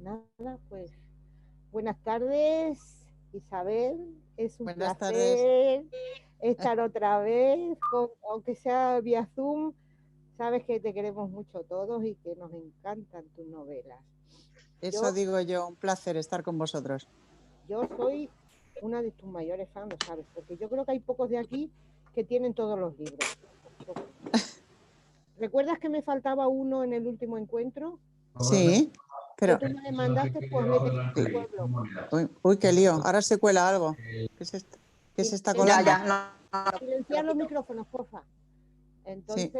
Nada, pues buenas tardes, Isabel. Es un Buenas tardes. placer estar otra vez, aunque sea vía Zoom. Sabes que te queremos mucho todos y que nos encantan tus novelas. Eso Yo, digo yo, un placer estar con vosotros. yo soy una de tus mayores fans, lo sabes, porque yo creo que hay pocos de aquí que tienen todos los libros. Pocos. ¿Recuerdas que me faltaba uno en el último encuentro? Sí, Que pero... tú me mandaste, pues le tenía en el pueblo. Uy, uy, qué lío. Ahora se cuela algo. ¿Qué se, qué se está Ya, colando? ya, no, Silenciar los micrófonos, porfa. Sí. Entonces,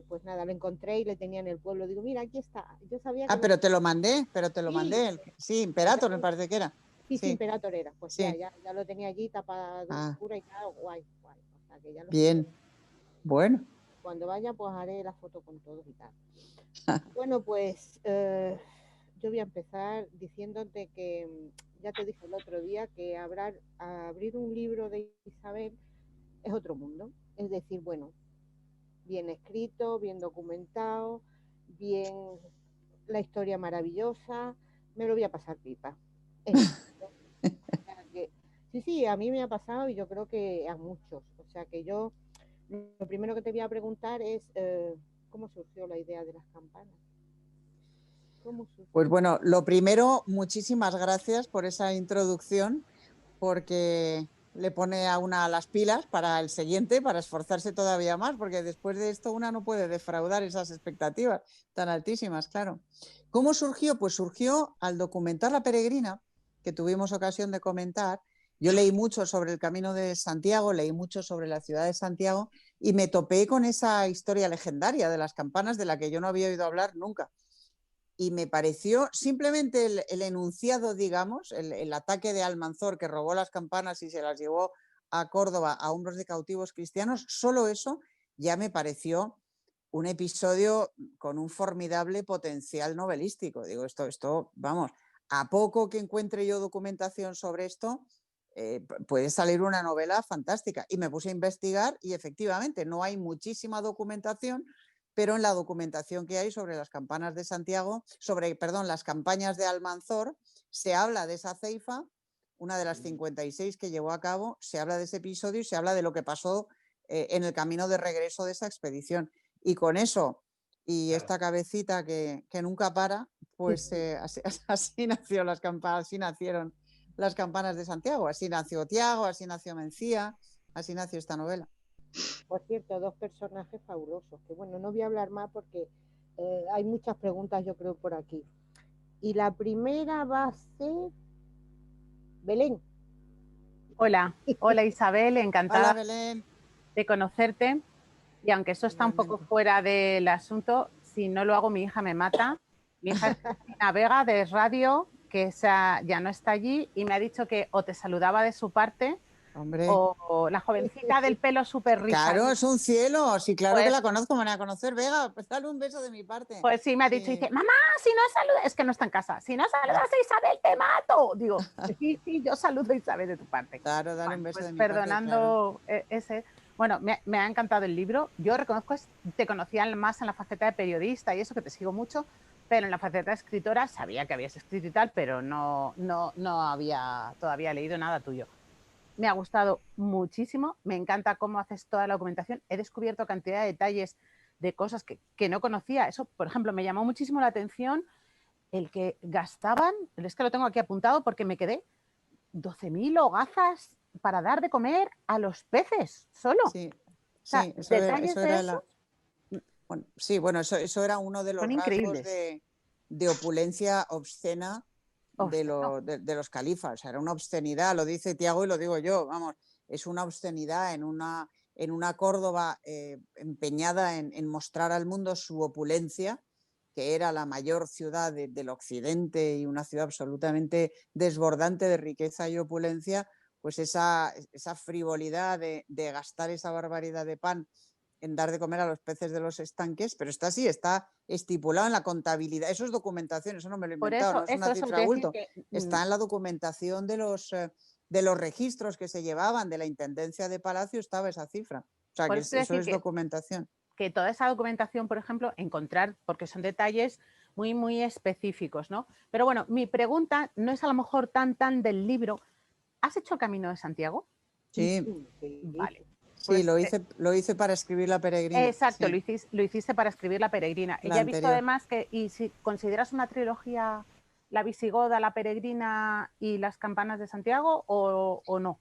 pues nada, lo encontré y le tenía en el pueblo. Digo, mira, aquí está. Yo sabía que Ah, lo... pero te lo mandé, pero te lo Sí, mandé. Sí, pues Imperator me parece que era. sí, sí, Sí, Imperator era. Pues ya, sí. ya lo tenía allí tapado Ah, oscura y tal, guay, guay. O sea, que ya lo estoy... bien. Bueno. Cuando vaya, pues haré la foto con todos y tal. Bueno, pues yo voy a empezar diciéndote que ya te dije el otro día que abrir un libro de Isabel es otro mundo. Es decir, bueno, bien escrito, bien documentado, bien la historia maravillosa, me lo voy a pasar pipa. Es eso. O sea que, sí, sí, a mí me ha pasado y yo creo que a muchos. O sea que yo, lo primero que te voy a preguntar es, ¿cómo surgió la idea de las campanas? ¿Cómo Pues surgió? bueno, lo primero, muchísimas gracias por esa introducción, porque le pone a una las pilas para el siguiente, para esforzarse todavía más, porque después de esto una no puede defraudar esas expectativas tan altísimas, claro. ¿Cómo surgió? Pues surgió al documentar La Peregrina, que tuvimos ocasión de comentar. Yo leí mucho sobre el Camino de Santiago, leí mucho sobre la ciudad de Santiago y me topé con esa historia legendaria de las campanas de la que yo no había oído hablar nunca. Y me pareció simplemente el enunciado, digamos, el ataque de Almanzor que robó las campanas y se las llevó a Córdoba a hombros de cautivos cristianos, solo eso ya me pareció un episodio con un formidable potencial novelístico. Digo, vamos, a poco que encuentre yo documentación sobre esto, puede salir una novela fantástica. Y me puse a investigar y efectivamente no hay muchísima documentación, pero en la documentación que hay sobre las campanas de Santiago, las campañas de Almanzor, se habla de esa ceifa, una de las 56 que llevó a cabo, se habla de ese episodio y se habla de lo que pasó en el camino de regreso de esa expedición. Y con eso y esta cabecita que nunca para, pues así nació así nacieron las campanas de Santiago, así nació Tiago, así nació Mencía, así nació esta novela. Por cierto, dos personajes fabulosos, que bueno, no voy a hablar más porque hay muchas preguntas yo creo por aquí. Y la primera va a ser Belén. Hola, hola Isabel, Hola encantada Belén. de conocerte. Y aunque eso está un poco Igualmente. fuera del asunto, si no lo hago mi hija me mata. Mi hija es Cristina Vega de Radio, que esa ya no está allí, y me ha dicho que o te saludaba de su parte Hombre, o la jovencita del pelo súper claro, rizadito. es un cielo. Sí, claro que Pues, la conozco, me van a conocer. Vega, pues dale un beso de mi parte. pues sí, me ha dicho, dice, Sí, mamá, si no saludas, es que no está en casa, si no saludas a Isabel, te mato. Digo, sí, sí, yo saludo a Isabel de tu parte. claro, dale un Bueno, beso pues de mi parte, claro. perdonando ese, bueno, me ha encantado el libro. Yo reconozco, te conocía más en la faceta de periodista y eso, que te sigo mucho, pero en la faceta de escritora sabía que habías escrito y tal, pero no había todavía leído nada tuyo. Me ha gustado muchísimo, me encanta cómo haces toda la documentación. He descubierto cantidad de detalles de cosas que no conocía. Eso, por ejemplo, me llamó muchísimo la atención el que gastaban, es que lo tengo aquí apuntado porque me quedé, 12.000 hogazas para dar de comer a los peces solo. O Sí, sea, sí, detalles eso de era eso bueno, sí, bueno, eso era uno de los son rasgos increíbles. de opulencia obscena Obsceno. de los califas. O sea, era una obscenidad, lo dice Tiago y lo digo yo, vamos, es una obscenidad en una Córdoba empeñada en mostrar al mundo su opulencia, que era la mayor ciudad del occidente y una ciudad absolutamente desbordante de riqueza y opulencia, pues esa frivolidad de gastar esa barbaridad de pan en dar de comer a los peces de los estanques, pero está así, está estipulado en la contabilidad. Eso es documentación, eso no me lo he Por inventado, no eso, es una eso cifra te de decir bulto. que Está en la documentación de los registros que se llevaban de la Intendencia de Palacio, estaba esa cifra. O sea, por que eso te eso decir es documentación. que toda esa documentación, por ejemplo, encontrar, porque son detalles, muy, muy específicos, ¿no? Pero bueno, mi pregunta no es a lo mejor tan del libro. ¿Has hecho el Camino de Santiago? Sí, Vale. sí, Pues, lo hice para escribir La Peregrina. exacto, Sí, lo hiciste para escribir La Peregrina. la Ya he visto anterior. además que, y si consideras una trilogía La Visigoda, La Peregrina y Las Campanas de Santiago o no.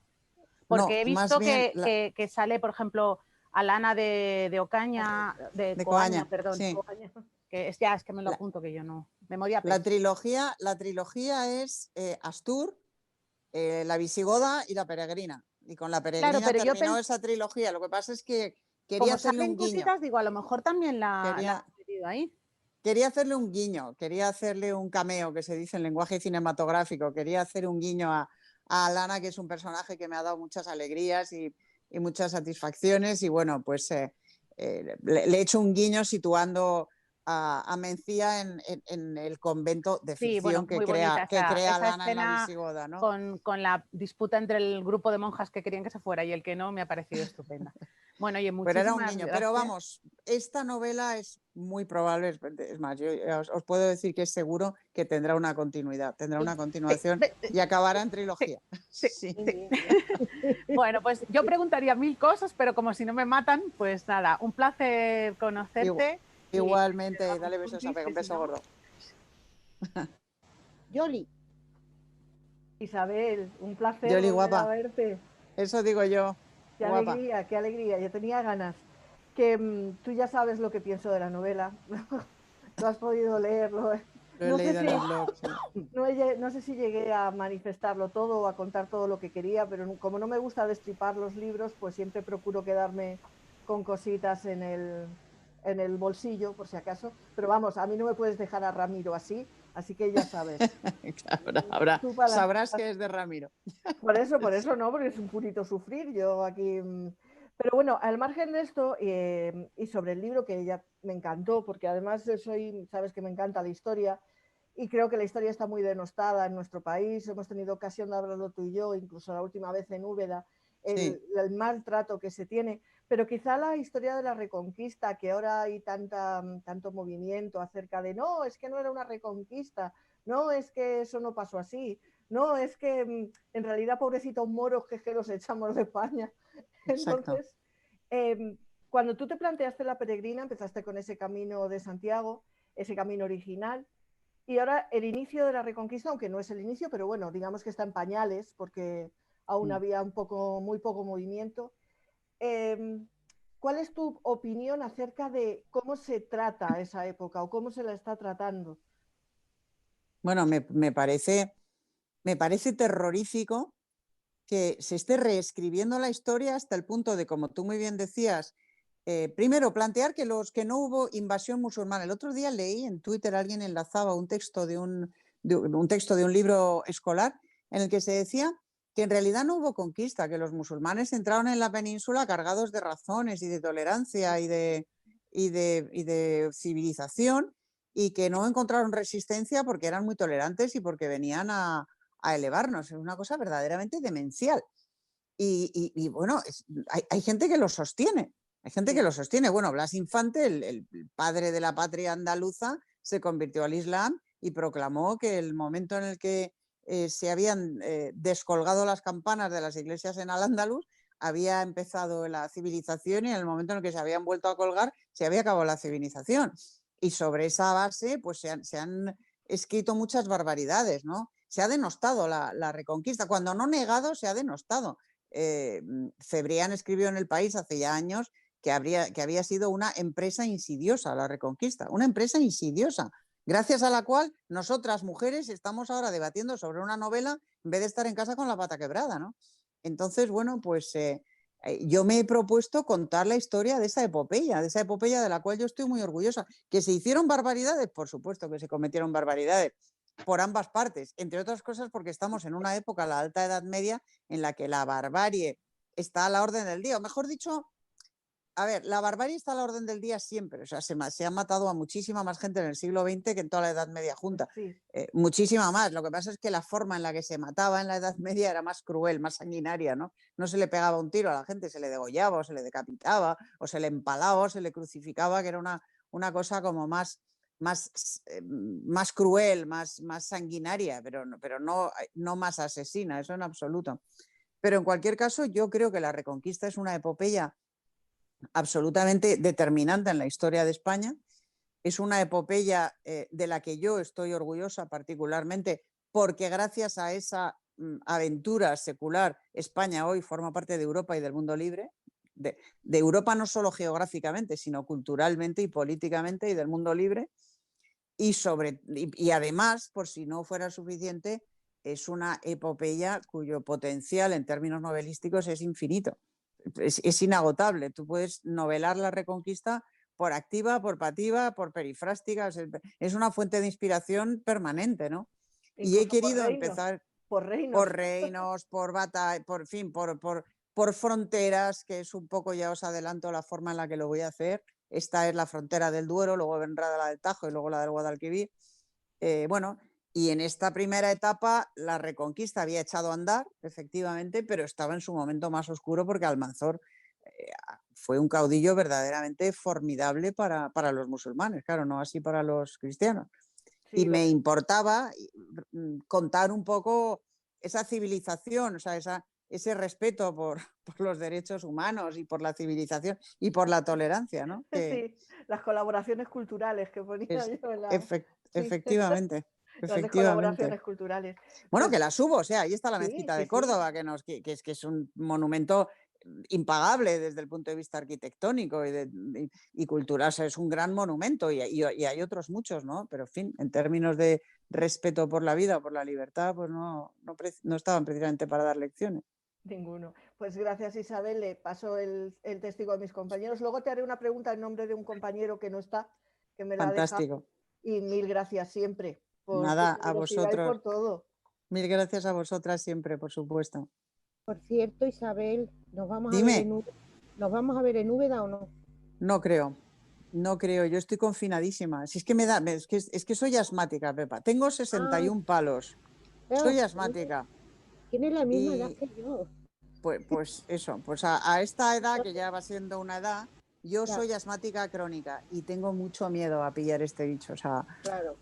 Porque No, he más visto bien que sale, por ejemplo, Alana de Ocaña, de de Coaña, Coaña, perdón. sí. Coaña. Que es que me lo La, apunto, que yo no. Memoria la pésima. trilogía es Astur, La Visigoda y La Peregrina. Y con La Claro, Peregrina pero yo terminó pensé, esa trilogía. Lo que pasa es que quería como hacerle salen un guiño. cositas, digo, a lo mejor también la Quería, has metido ahí. quería hacerle un guiño, quería hacerle un cameo, que se dice en lenguaje cinematográfico. Quería hacer un guiño a Alana, que es un personaje que me ha dado muchas alegrías y muchas satisfacciones. Y bueno, pues le he hecho un guiño situando a Mencía en el convento de Sí, bueno, ficción muy bonita que crea esa Alana en La escena Visigoda, ¿no? con la disputa entre el grupo de monjas que querían que se fuera y el que no, me ha parecido estupenda. Bueno, oye, Pero era un muchísimas guiño. Pero gracias. vamos, esta novela es muy probable, es más, yo os puedo decir que es seguro que tendrá una continuidad, tendrá una Sí, continuación y acabará en sí, trilogía. sí, Sí. sí. Bueno, pues yo preguntaría 1000 cosas, pero como si no me matan, pues nada, un placer conocerte. Y Igualmente, vamos dale besos a juntis, Pega, que un si beso no. gordo. Yoli, Isabel, un placer Yoli, volver a guapa. verte. Eso digo yo, Qué guapa. alegría, qué alegría. Yo tenía ganas. Que tú ya sabes lo que pienso de la novela. Lo has podido leerlo. Lo he No sé leído en si, el blog, sí. no sé si llegué a manifestarlo todo o a contar todo lo que quería, pero como no me gusta destripar los libros, pues siempre procuro quedarme con cositas en el bolsillo, por si acaso. Pero vamos, a mí no me puedes dejar a Ramiro así que ya sabes. Tú para Sabrás que es de Ramiro. por eso no, porque es un purito sufrir. Yo aquí. Pero bueno, al margen de esto y sobre el libro que ya me encantó, porque además sabes que me encanta la historia y creo que la historia está muy denostada en nuestro país. Hemos tenido ocasión de hablarlo tú y yo, incluso la última vez en Úbeda, Sí, el maltrato que se tiene. Pero quizá la historia de la Reconquista, que ahora hay tanto movimiento acerca de no, es que no era una reconquista, no, es que eso no pasó así. No, es que en realidad, pobrecitos moros, que los echamos de España. exacto. Entonces, eh, cuando tú te planteaste la peregrina, empezaste con ese camino de Santiago, ese camino original, y ahora el inicio de la Reconquista, aunque no es el inicio, pero bueno, digamos que está en pañales, porque aún había muy poco movimiento. Eh, ¿Cuál es tu opinión acerca de cómo se trata esa época o cómo se la está tratando? Bueno, me parece terrorífico que se esté reescribiendo la historia hasta el punto de, como tú muy bien decías, primero plantear que no hubo invasión musulmana. El otro día leí en Twitter, alguien enlazaba un texto de un texto de un libro escolar en el que se decía que en realidad no hubo conquista, que los musulmanes entraron en la península cargados de razones y de tolerancia y de civilización, y que no encontraron resistencia porque eran muy tolerantes y porque venían a elevarnos. Es una cosa verdaderamente demencial. Y bueno, hay gente que lo sostiene. Hay gente que lo sostiene. Bueno, Blas Infante, el padre de la patria andaluza, se convirtió al Islam y proclamó que el momento en el que se habían descolgado las campanas de las iglesias en Al-Ándalus, había empezado la civilización, y en el momento en el que se habían vuelto a colgar, se había acabado la civilización. Y sobre esa base, pues se han escrito muchas barbaridades, ¿no? Se ha denostado la Reconquista. Cuando no negado, se ha denostado. Cebrián escribió en El País hace ya años que había sido una empresa insidiosa la Reconquista, una empresa insidiosa, gracias a la cual nosotras mujeres estamos ahora debatiendo sobre una novela en vez de estar en casa con la pata quebrada, ¿no? Entonces, bueno, pues yo me he propuesto contar la historia de esa epopeya de la cual yo estoy muy orgullosa. ¿Que se hicieron barbaridades? Por supuesto que se cometieron barbaridades por ambas partes, entre otras cosas porque estamos en una época, la Alta Edad Media, en la que la barbarie está a la orden del día, o mejor dicho, a ver, la barbarie está a la orden del día siempre. O sea, se ha matado a muchísima más gente en el siglo XX que en toda la Edad Media junta. Sí. Muchísima más. Lo que pasa es que la forma en la que se mataba en la Edad Media era más cruel, más sanguinaria, ¿no? No se le pegaba un tiro a la gente, se le degollaba o se le decapitaba o se le empalaba o se le crucificaba, que era una cosa como más más cruel, más sanguinaria, pero no más asesina, eso en absoluto. Pero en cualquier caso, yo creo que la Reconquista es una epopeya absolutamente determinante en la historia de España. Es una epopeya de la que yo estoy orgullosa particularmente, porque gracias a esa aventura secular, España hoy forma parte de Europa y del mundo libre, de Europa no solo geográficamente, sino culturalmente y políticamente, y del mundo libre. Y además, por si no fuera suficiente, es una epopeya cuyo potencial en términos novelísticos es infinito, es inagotable. Tú puedes novelar la Reconquista por activa, por pasiva, por perifrástica, es una fuente de inspiración permanente, ¿no? Y he querido empezar por reinos, por batallas, por fronteras, que es un poco, ya os adelanto la forma en la que lo voy a hacer. Esta es la frontera del Duero, luego vendrá la del Tajo y luego la del Guadalquivir. Bueno, y en esta primera etapa la Reconquista había echado a andar, efectivamente, pero estaba en su momento más oscuro porque Almanzor fue un caudillo verdaderamente formidable para los musulmanes, claro, no así para los cristianos. Sí, y me importaba contar un poco esa civilización, o sea, ese respeto por los derechos humanos y por la civilización y por la tolerancia, ¿no? Sí, las colaboraciones culturales que ponía yo en la... Efectivamente. Las colaboraciones culturales. Bueno, pues, que las hubo, o sea, ahí está la mezquita de Córdoba, que es un monumento impagable desde el punto de vista arquitectónico y cultural, o sea, es un gran monumento y hay otros muchos, ¿no? Pero en fin, en términos de respeto por la vida, por la libertad, pues no estaban precisamente para dar lecciones. Ninguno. Pues gracias, Isabel, le paso el testigo a mis compañeros. Luego te haré una pregunta en nombre de un compañero que no está, que me la Fantástico. ha dejado. Y mil gracias siempre por nada, a vosotros. Y por todo. Mil gracias a vosotras siempre, por supuesto. Por cierto, Isabel, ¿nos vamos Dime. a ver en Úbeda o no? No creo, yo estoy confinadísima. Si es que es que soy asmática, Pepa. Tengo 61 palos. Soy asmática. Tienes la misma edad que yo. Pues eso, pues a esta edad, que ya va siendo una edad, yo soy asmática crónica y tengo mucho miedo a pillar este bicho, o sea, claro.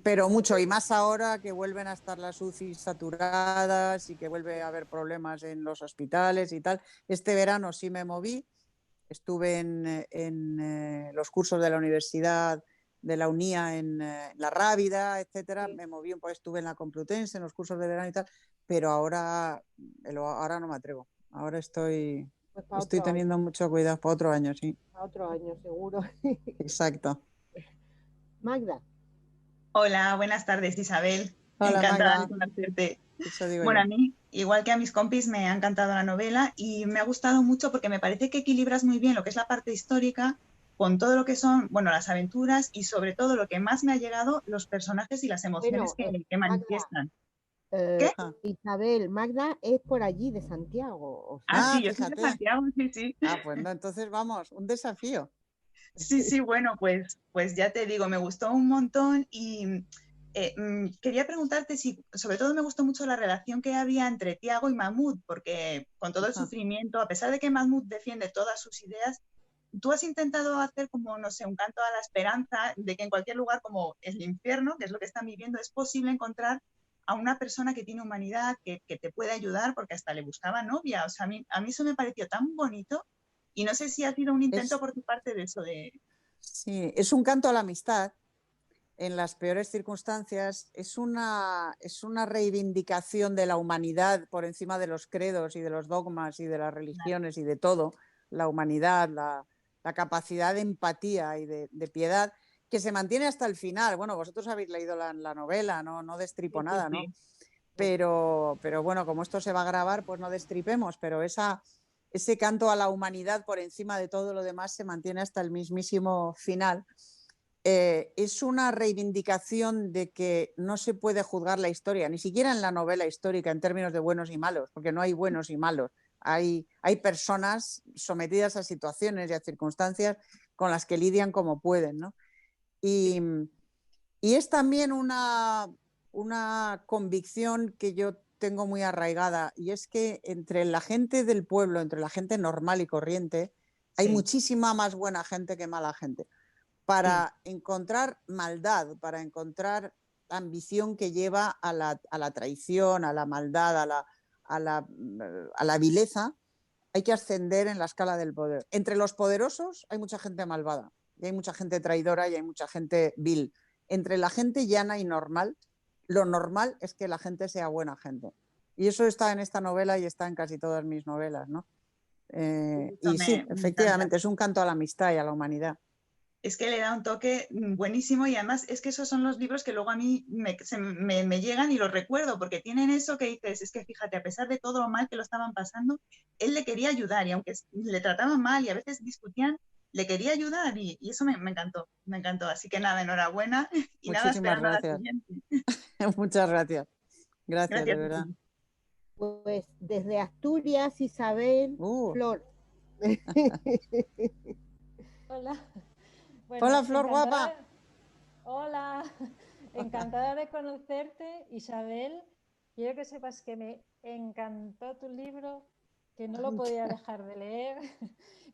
Pero mucho, y más ahora que vuelven a estar las UCI saturadas y que vuelve a haber problemas en los hospitales y tal. Este verano sí me moví, estuve en los cursos de la Universidad de la UNIA en La Rábida, etcétera. Me moví, pues estuve en la Complutense, en los cursos de verano y tal, pero ahora no me atrevo. Ahora estoy teniendo mucho cuidado para otro año, sí. Para otro año, seguro. Exacto. Magda. Hola, buenas tardes, Isabel. Hola, encantada Magda. de conocerte. Bueno, a mí, igual que a mis compis, me ha encantado la novela y me ha gustado mucho porque me parece que equilibras muy bien lo que es la parte histórica con todo lo que son, las aventuras y sobre todo lo que más me ha llegado, los personajes y las emociones que manifiestan. ¿Qué? Isabel, Magda es por allí, de Santiago. Sí, yo soy de Santiago, sí. Pues no, entonces vamos, un desafío. Sí, bueno, pues ya te digo, me gustó un montón y quería preguntarte si, sobre todo me gustó mucho la relación que había entre Tiago y Mahmud, porque con todo el sufrimiento, a pesar de que Mahmud defiende todas sus ideas, tú has intentado hacer como, no sé, un canto a la esperanza de que en cualquier lugar como el infierno, que es lo que están viviendo, es posible encontrar a una persona que tiene humanidad, que te puede ayudar, porque hasta le buscaba novia. O sea, a mí eso me pareció tan bonito. Y no sé si ha sido un intento por tu parte de eso de... Sí, es un canto a la amistad en las peores circunstancias, es una reivindicación de la humanidad por encima de los credos y de los dogmas y de las religiones y de todo, la humanidad, la capacidad de empatía y de piedad, que se mantiene hasta el final. Bueno, vosotros habéis leído la novela, no destripo nada, ¿no? Pero bueno, como esto se va a grabar, pues no destripemos, pero ese canto a la humanidad por encima de todo lo demás se mantiene hasta el mismísimo final. Es una reivindicación de que no se puede juzgar la historia, ni siquiera en la novela histórica en términos de buenos y malos, porque no hay buenos y malos. Hay personas sometidas a situaciones y a circunstancias con las que lidian como pueden, ¿no? Y es también una convicción que yo tengo muy arraigada, y es que entre la gente del pueblo, entre la gente normal y corriente, hay muchísima más buena gente que mala gente. para encontrar maldad, para encontrar la ambición que lleva a la traición, a la maldad, a la vileza, hay que ascender en la escala del poder. Entre los poderosos hay mucha gente malvada, y hay mucha gente traidora y hay mucha gente vil. Entre la gente llana y normal, lo normal es que la gente sea buena gente. Y eso está en esta novela y está en casi todas mis novelas, ¿no? Y sí, efectivamente, es un canto a la amistad y a la humanidad. Es que le da un toque buenísimo y además es que esos son los libros que luego a mí me llegan y los recuerdo porque tienen eso que dices, es que fíjate, a pesar de todo lo mal que lo estaban pasando, él le quería ayudar y aunque le trataban mal y a veces discutían, le quería ayudar y eso me encantó, me encantó. Así que nada, enhorabuena y nada, Muchísimas esperando a la gracias. siguiente. Muchas gracias. Gracias, de verdad. Pues desde Asturias, Isabel, Flor. Hola. Bueno, hola, Flor guapa. Hola, encantada de conocerte, Isabel. Quiero que sepas que me encantó tu libro, que no lo podía dejar de leer.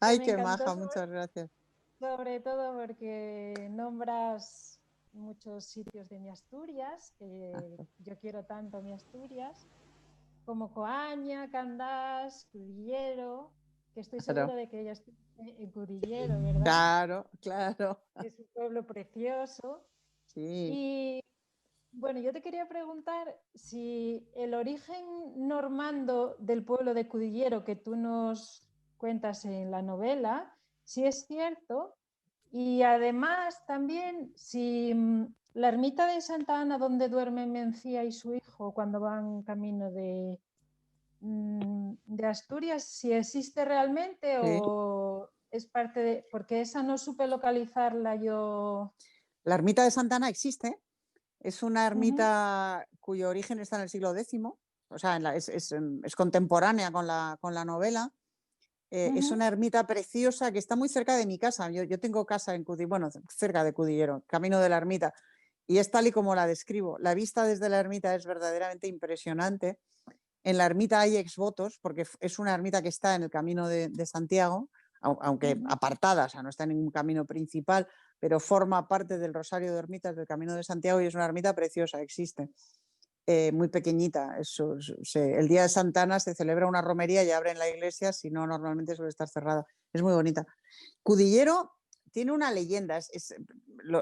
Ay, qué maja, muchas gracias. Sobre todo porque nombras muchos sitios de mi Asturias, que yo quiero tanto mi Asturias, como Coaña, Candás, Cudillero, que estoy segura de que ella estuvo en Cudillero, ¿verdad? Claro, claro. Es un pueblo precioso. Sí. Y bueno, yo te quería preguntar si el origen normando del pueblo de Cudillero que tú nos cuentas en la novela, si es cierto, y además también si la ermita de Santa Ana donde duermen Mencía y su hijo cuando van camino de Asturias, si existe realmente o es parte de... Porque esa no supe localizarla yo. La ermita de Santa Ana existe. Es una ermita cuyo origen está en el siglo X, o sea, es contemporánea con la novela. Es una ermita preciosa que está muy cerca de mi casa. Yo tengo casa en Cudillero, bueno, cerca de Cudillero, camino de la ermita, y es tal y como la describo. La vista desde la ermita es verdaderamente impresionante. En la ermita hay exvotos, porque es una ermita que está en el camino de Santiago, aunque apartada, o sea, no está en ningún camino principal, pero forma parte del Rosario de Ermitas del Camino de Santiago y es una ermita preciosa, existe, muy pequeñita. El día de Santa Ana se celebra una romería y abren la iglesia, si no, normalmente suele estar cerrada. Es muy bonita. Cudillero tiene una leyenda.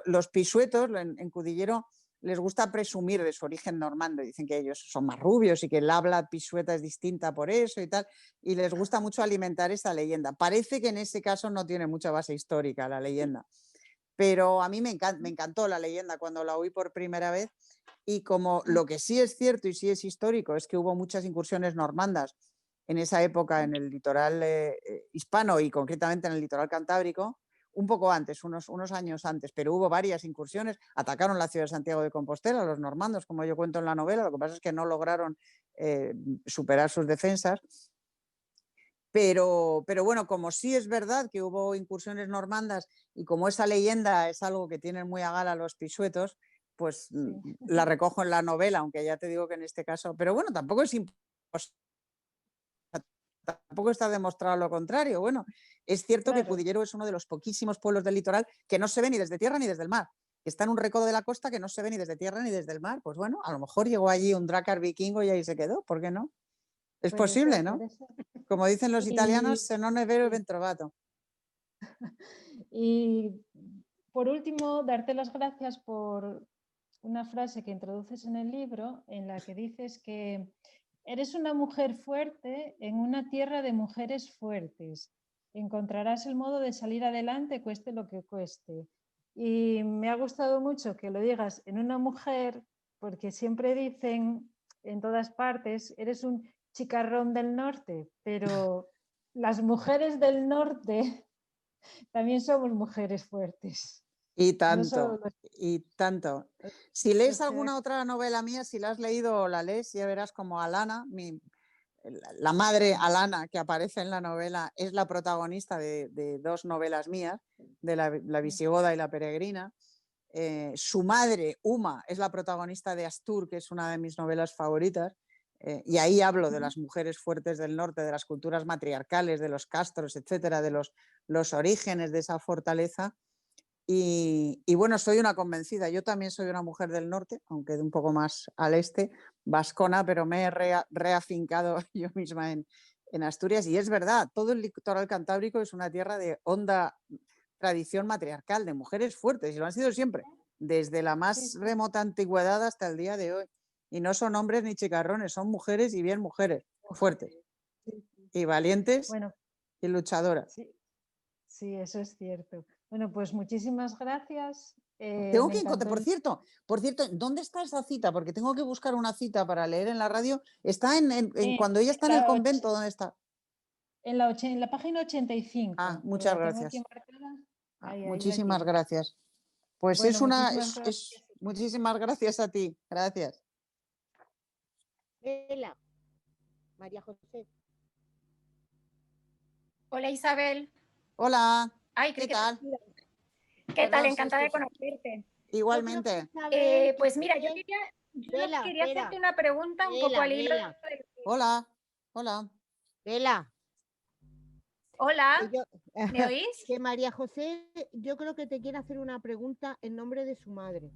Los pisuetos en Cudillero les gusta presumir de su origen normando. Dicen que ellos son más rubios y que el habla pisueta es distinta por eso y tal. Y les gusta mucho alimentar esta leyenda. Parece que en ese caso no tiene mucha base histórica la leyenda. Pero a mí me encantó la leyenda cuando la oí por primera vez. Y como lo que sí es cierto y sí es histórico es que hubo muchas incursiones normandas en esa época en el litoral hispano y concretamente en el litoral cantábrico, un poco antes, unos años antes, pero hubo varias incursiones, atacaron la ciudad de Santiago de Compostela, los normandos, como yo cuento en la novela, lo que pasa es que no lograron superar sus defensas. Pero bueno, como sí es verdad que hubo incursiones normandas y como esa leyenda es algo que tienen muy a gala los pisuetos, pues la recojo en la novela, aunque ya te digo que en este caso, pero bueno, tampoco es imposible. Tampoco está demostrado lo contrario. Bueno, es cierto que Cudillero es uno de los poquísimos pueblos del litoral que no se ve ni desde tierra ni desde el mar. Que está en un recodo de la costa que no se ve ni desde tierra ni desde el mar. Pues bueno, a lo mejor llegó allí un drácar vikingo y ahí se quedó. ¿Por qué no? Es posible, ¿no? Como dicen los italianos, se non è vero e ben trovato. Y por último, darte las gracias por una frase que introduces en el libro en la que dices que eres una mujer fuerte en una tierra de mujeres fuertes. Encontrarás el modo de salir adelante, cueste lo que cueste. Y me ha gustado mucho que lo digas en una mujer, porque siempre dicen en todas partes, eres un chicarrón del norte, pero las mujeres del norte también somos mujeres fuertes. Y tanto, y tanto. Si lees alguna otra novela mía, si la has leído o la lees, ya verás como Alana, la madre Alana que aparece en la novela, es la protagonista de dos novelas mías, de la Visigoda y la Peregrina. Su madre, Uma, es la protagonista de Astur, que es una de mis novelas favoritas. Y ahí hablo de las mujeres fuertes del norte, de las culturas matriarcales, de los castros, etcétera, de los orígenes de esa fortaleza. Y bueno, soy una convencida. Yo también soy una mujer del norte, aunque de un poco más al este, vascona, pero me he reafincado yo misma en Asturias. Y es verdad, todo el litoral cantábrico es una tierra de honda tradición matriarcal, de mujeres fuertes, y lo han sido siempre, desde la más remota antigüedad hasta el día de hoy. Y no son hombres ni chicarrones, son mujeres y bien mujeres, fuertes y valientes Bueno, y luchadoras. sí, eso es cierto. Bueno, pues muchísimas gracias. Tengo Me que encantó encontrar, por cierto, ¿dónde está esa cita? Porque tengo que buscar una cita para leer en la radio. ¿Está cuando ella está en el convento? ¿Dónde está? En la página 85. Ah, muchas La tengo aquí gracias. marcada. Ah, Ahí la muchísimas tienes. gracias. Pues Bueno, muchísimas gracias a ti. Gracias. Vela, María José. Hola Isabel. Hola. Ay, ¿Qué tal? ¿Qué tal? Encantada de conocerte. Igualmente. Pues mira, yo quería hacerte una pregunta un poco al hilo. Hola. Hola. Vela. Hola. ¿Me oís? Que María José, yo creo que te quiere hacer una pregunta en nombre de su madre.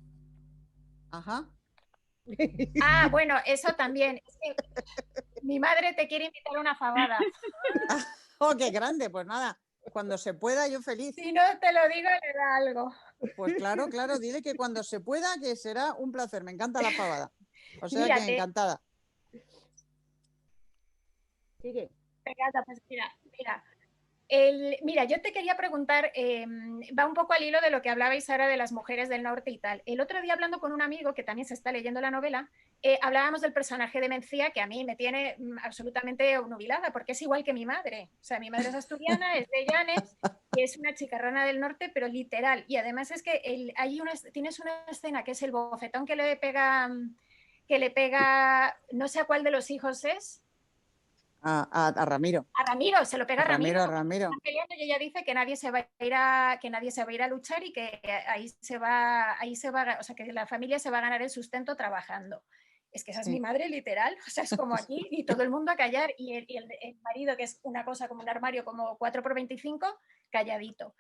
Ajá. Ah, bueno, eso también. Es que mi madre te quiere invitar a una fabada. Oh, qué grande. Pues nada, cuando se pueda, yo feliz. Si no te lo digo, le da algo. Pues claro, dile que cuando se pueda, que será un placer. Me encanta la fabada. O sea Mírate. que encantada. Sigue. Pues mira, yo te quería preguntar, va un poco al hilo de lo que hablabais ahora de las mujeres del norte y tal. El otro día hablando con un amigo que también se está leyendo la novela, hablábamos del personaje de Mencía, que a mí me tiene absolutamente obnubilada, porque es igual que mi madre. O sea, mi madre es asturiana, es de Llanes, y es una chicarrona del norte, pero literal. Y además es que tienes una escena que es el bofetón que le pega, no sé a cuál de los hijos es. A Ramiro. A Ramiro, se lo pega a Ramiro. A Ramiro. Y ella dice que nadie se va a ir a luchar y que ahí se va, o sea, que la familia se va a ganar el sustento trabajando. Es que esa es mi madre literal, o sea, es como aquí y todo el mundo a callar y el marido, que es una cosa como un armario como 4x25, calladito.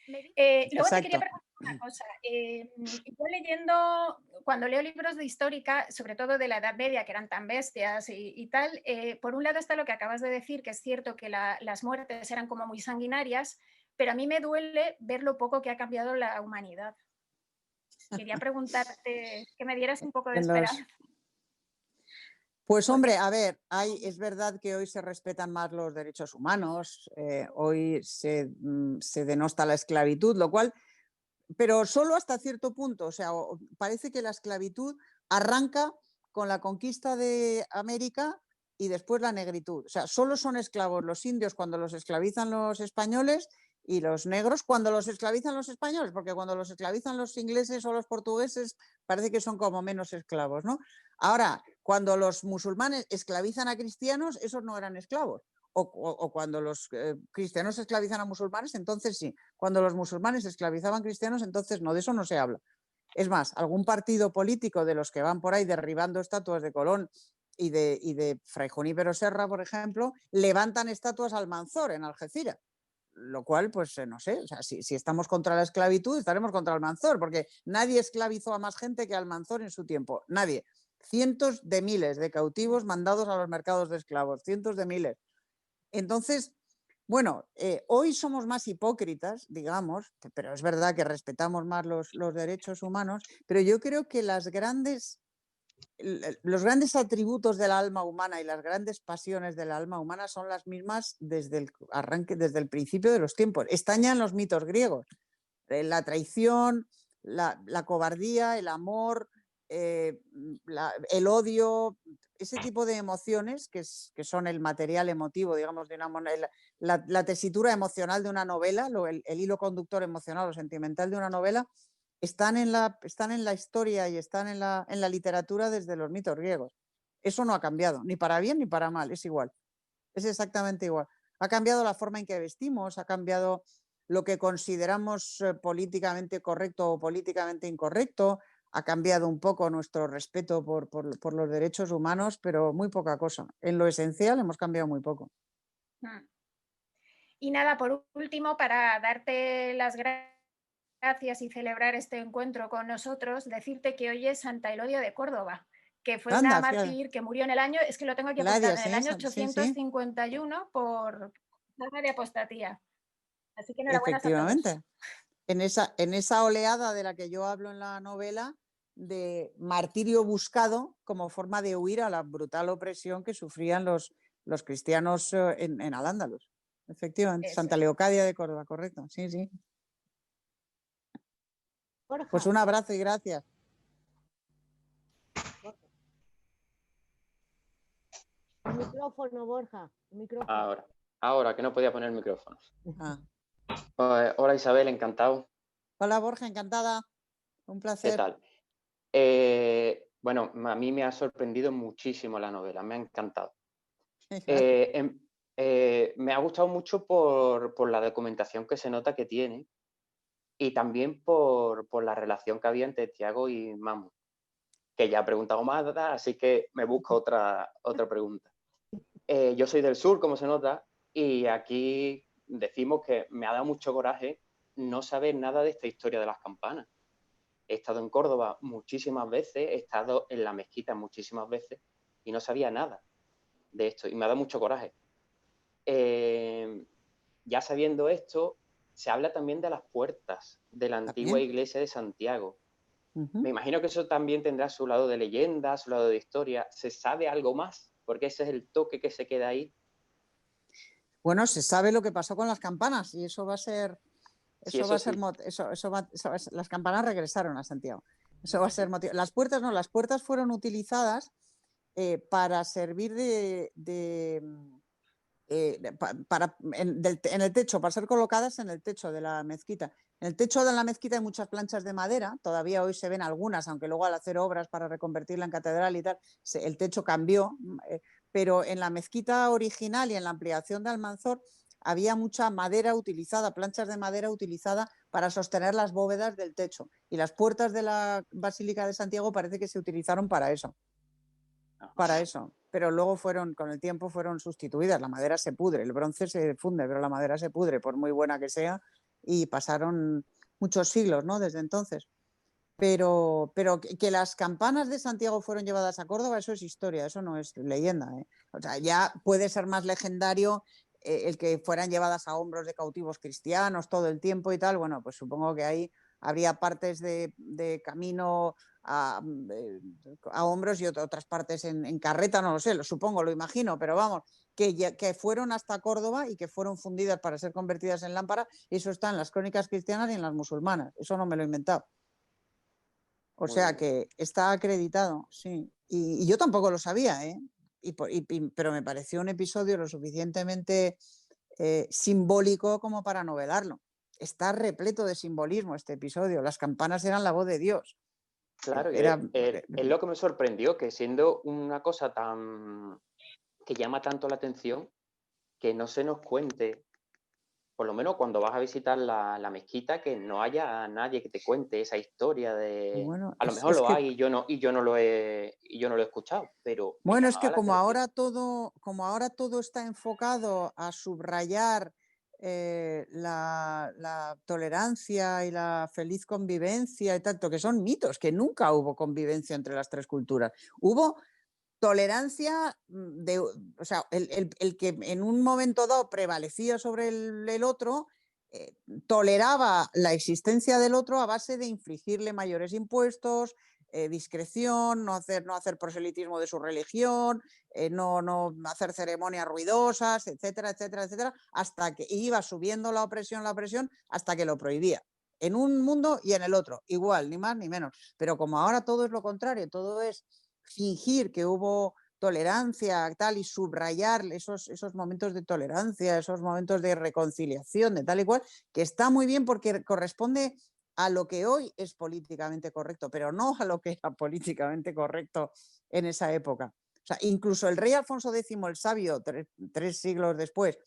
Luego te quería preguntar una cosa. Yo leyendo, cuando leo libros de histórica, sobre todo de la Edad Media, que eran tan bestias y tal, por un lado está lo que acabas de decir, que es cierto que las muertes eran como muy sanguinarias, pero a mí me duele ver lo poco que ha cambiado la humanidad. Quería preguntarte que me dieras un poco de esperanza. Pues hombre, a ver, es verdad que hoy se respetan más los derechos humanos, hoy se denosta la esclavitud, lo cual, pero solo hasta cierto punto. O sea, parece que la esclavitud arranca con la conquista de América y después la negritud. O sea, solo son esclavos los indios cuando los esclavizan los españoles y los negros cuando los esclavizan los españoles, porque cuando los esclavizan los ingleses o los portugueses parece que son como menos esclavos, ¿no? Ahora, cuando los musulmanes esclavizan a cristianos, esos no eran esclavos. O cuando los cristianos esclavizan a musulmanes, entonces sí. Cuando los musulmanes esclavizaban cristianos, entonces no, de eso no se habla. Es más, algún partido político de los que van por ahí derribando estatuas de Colón y de Fray Junípero Serra, por ejemplo, levantan estatuas al Manzor en Algeciras. Lo cual, pues no sé, o sea, si estamos contra la esclavitud, estaremos contra el Manzor, porque nadie esclavizó a más gente que al Manzor en su tiempo. Nadie. Cientos de miles de cautivos mandados a los mercados de esclavos, cientos de miles. Entonces, bueno, hoy somos más hipócritas, digamos, pero es verdad que respetamos más los derechos humanos, pero yo creo que los grandes atributos del alma humana y las grandes pasiones del alma humana son las mismas desde el arranque, desde el principio de los tiempos. Están ya en los mitos griegos. La traición, la cobardía, el amor, el odio, ese tipo de emociones que son el material emotivo, digamos, de la tesitura emocional de una novela, el hilo conductor emocional o sentimental de una novela, están en la historia y están en la literatura desde los mitos griegos. Eso no ha cambiado, ni para bien ni para mal, es igual. Es exactamente igual. Ha cambiado la forma en que vestimos, ha cambiado lo que consideramos políticamente correcto o políticamente incorrecto, ha cambiado un poco nuestro respeto por los derechos humanos, pero muy poca cosa. En lo esencial hemos cambiado muy poco. Y nada, por último, para darte las gracias gracias y celebrar este encuentro con nosotros, decirte que hoy es Santa Elodia de Córdoba, que fue una Anda, fíjate. mártir que murió en el año, es que lo tengo aquí apuntado, Claudia, en el sí, año sí, sí, 851 por causa de apostatía. Así que enhorabuena, efectivamente. En esa oleada de la que yo hablo en la novela, de martirio buscado como forma de huir a la brutal opresión que sufrían los cristianos en Al-Ándalus. Efectivamente, Eso Santa es. Leocadia de Córdoba, correcto. Sí, sí. Borja, Pues un abrazo y gracias. Borja. El micrófono, Borja. El micrófono. Ahora que no podía poner el micrófono. Ah. Hola Isabel, encantado. Hola Borja, encantada. Un ¿Qué placer. tal? Bueno, a mí me ha sorprendido muchísimo la novela, me ha encantado. Me ha gustado mucho por la documentación que se nota que tiene y también por la relación que había entre Tiago y Mamu, que ya he preguntado más, así que me busco otra pregunta. Yo soy del sur, como se nota, y aquí decimos que me ha dado mucho coraje no saber nada de esta historia de las campanas. He estado en Córdoba muchísimas veces, he estado en la mezquita muchísimas veces y no sabía nada de esto y me ha dado mucho coraje. Ya sabiendo esto, se habla también de las puertas de la antigua iglesia de Santiago. Me imagino que eso también tendrá su lado de leyenda, su lado de historia. ¿Se sabe algo más? Porque ese es el toque que se queda ahí. Bueno, se sabe lo que pasó con las campanas y eso va a ser... Sí, las campanas regresaron a Santiago. Eso va a ser motivo. Las puertas no, las puertas fueron utilizadas para servir en el techo, para ser colocadas en el techo de la mezquita. En el techo de la mezquita hay muchas planchas de madera, todavía hoy se ven algunas, aunque luego al hacer obras para reconvertirla en catedral y tal, el techo cambió, pero en la mezquita original y en la ampliación de Almanzor había mucha madera utilizada, planchas de madera utilizada para sostener las bóvedas del techo. Y las puertas de la Basílica de Santiago parece que se utilizaron para eso. Pero luego con el tiempo fueron sustituidas. La madera se pudre, el bronce se funde, pero la madera se pudre, por muy buena que sea, y pasaron muchos siglos, ¿no? Desde entonces. Pero que las campanas de Santiago fueron llevadas a Córdoba, eso es historia, eso no es leyenda, ¿eh? O sea, ya puede ser más legendario el que fueran llevadas a hombros de cautivos cristianos todo el tiempo y tal. Bueno, pues supongo que ahí habría partes de camino a hombros y otras partes en carreta, no lo sé, lo supongo, lo imagino, pero vamos, que fueron hasta Córdoba y que fueron fundidas para ser convertidas en lámpara, eso está en las crónicas cristianas y en las musulmanas, eso no me lo he inventado. O sea que está acreditado, sí. Y yo tampoco lo sabía, ¿eh? Pero me pareció un episodio lo suficientemente simbólico como para novelarlo. Está repleto de simbolismo este episodio. Las campanas eran la voz de Dios. Claro, es lo que me sorprendió, que siendo una cosa que llama tanto la atención, que no se nos cuente, por lo menos cuando vas a visitar la mezquita, que no haya nadie que te cuente esa historia de... Bueno, a lo mejor lo hay y yo no lo he escuchado, pero... Bueno, es que como ahora todo está enfocado a subrayar la tolerancia y la feliz convivencia y tanto, que son mitos, que nunca hubo convivencia entre las tres culturas. Hubo tolerancia o sea, el que en un momento dado prevalecía sobre el otro, toleraba la existencia del otro a base de infligirle mayores impuestos, discreción, no hacer proselitismo de su religión, no hacer ceremonias ruidosas, etcétera, etcétera, etcétera, hasta que iba subiendo la opresión hasta que lo prohibía. En un mundo y en el otro, igual, ni más ni menos. Pero como ahora todo es lo contrario, todo es fingir que hubo tolerancia tal y subrayar esos momentos de tolerancia, esos momentos de reconciliación, de tal y cual, que está muy bien porque corresponde a lo que hoy es políticamente correcto, pero no a lo que era políticamente correcto en esa época. O sea, incluso el rey Alfonso X el Sabio, tres siglos después,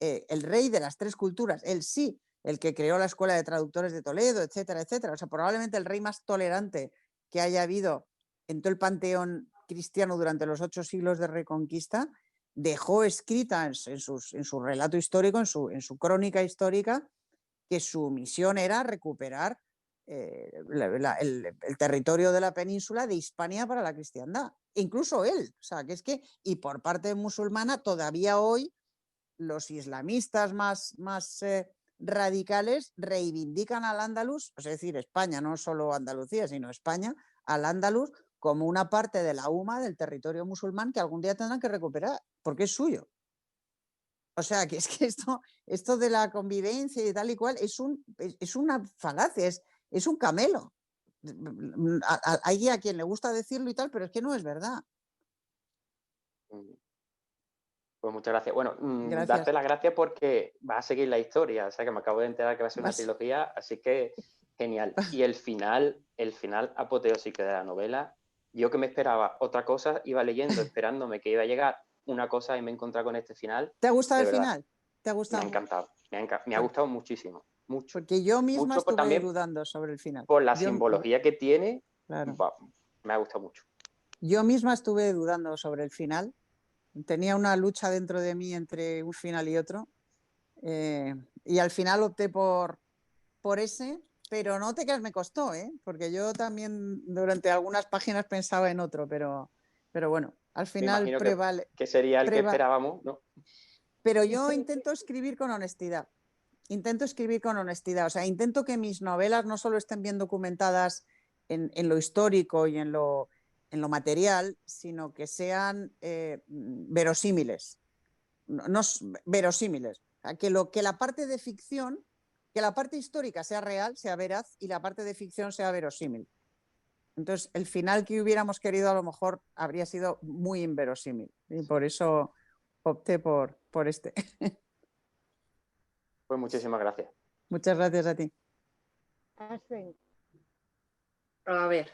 el rey de las tres culturas, él sí, el que creó la Escuela de Traductores de Toledo, etcétera, etcétera. O sea, probablemente el rey más tolerante que haya habido en todo el panteón cristiano durante los 8 siglos de Reconquista, dejó escrita en su relato histórico, en su crónica histórica, que su misión era recuperar el territorio de la península de Hispania para la cristiandad. Incluso él, o sea, que es que, y por parte musulmana, todavía hoy los islamistas más radicales reivindican al Andalus, es decir, España, no solo Andalucía, sino España, al Andalus como una parte de la UMA, del territorio musulmán, que algún día tendrán que recuperar, porque es suyo. O sea, que es que esto de la convivencia y tal y cual es una falacia, es un camelo. Hay a quien le gusta decirlo y tal, pero es que no es verdad. Pues muchas gracias. Bueno, Gracias. darte las gracias porque va a seguir la historia. O sea, que me acabo de enterar que va a ser una trilogía, así que genial. Y el final apoteósico de la novela, yo que me esperaba otra cosa, iba leyendo, esperándome que iba a llegar una cosa y me he encontrado con este final. ¿Te ha gustado el final? ¿Te ha gustado? Me ha encantado. Me ha gustado muchísimo. Mucho. Porque yo misma mucho, estuve dudando sobre el final. Por la simbología que tiene, claro. Me ha gustado mucho. Yo misma estuve dudando sobre el final. Tenía una lucha dentro de mí entre un final y otro. Y al final opté por ese, pero no te creas, me costó, porque yo también durante algunas páginas pensaba en otro, pero bueno, al final prevale. Que sería el que esperábamos, ¿no? Pero yo intento escribir con honestidad. O sea, intento que mis novelas no solo estén bien documentadas en lo histórico y en lo material, sino que sean verosímiles. No verosímiles. O sea, que la parte de ficción, que la parte histórica sea real, sea veraz, y la parte de ficción sea verosímil. Entonces, el final que hubiéramos querido a lo mejor habría sido muy inverosímil. Y por eso opté por este. Pues muchísimas gracias. Muchas gracias a ti. A ver.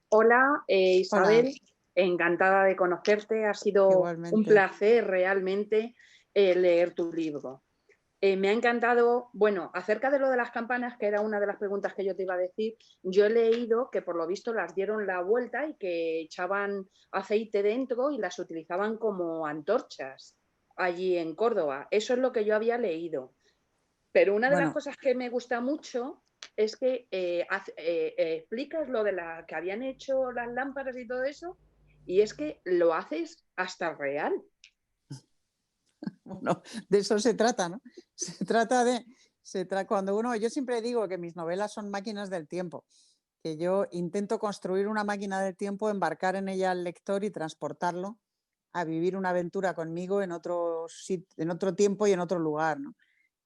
Hola, Isabel. Hola. Encantada de conocerte. Ha sido igualmente un placer realmente leer tu libro. Me ha encantado, bueno, acerca de lo de las campanas, que era una de las preguntas que yo te iba a decir, yo he leído que por lo visto las dieron la vuelta y que echaban aceite dentro y las utilizaban como antorchas allí en Córdoba. Eso es lo que yo había leído. Pero una de las cosas que me gusta mucho es que explicas lo de que habían hecho las lámparas y todo eso, y es que lo haces hasta real. Bueno, de eso se trata, ¿no? Yo siempre digo que mis novelas son máquinas del tiempo, que yo intento construir una máquina del tiempo, embarcar en ella al lector y transportarlo a vivir una aventura conmigo en otro tiempo y en otro lugar, ¿no?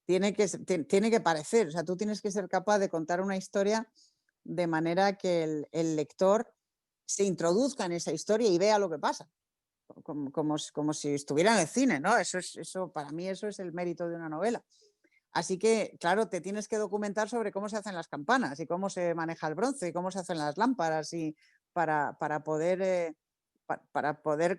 Tiene que parecer, o sea, tú tienes que ser capaz de contar una historia de manera que el lector se introduzca en esa historia y vea lo que pasa, como si estuviera en el cine, ¿no? Eso, para mí eso es el mérito de una novela. Así que, claro, te tienes que documentar sobre cómo se hacen las campanas y cómo se maneja el bronce y cómo se hacen las lámparas y para poder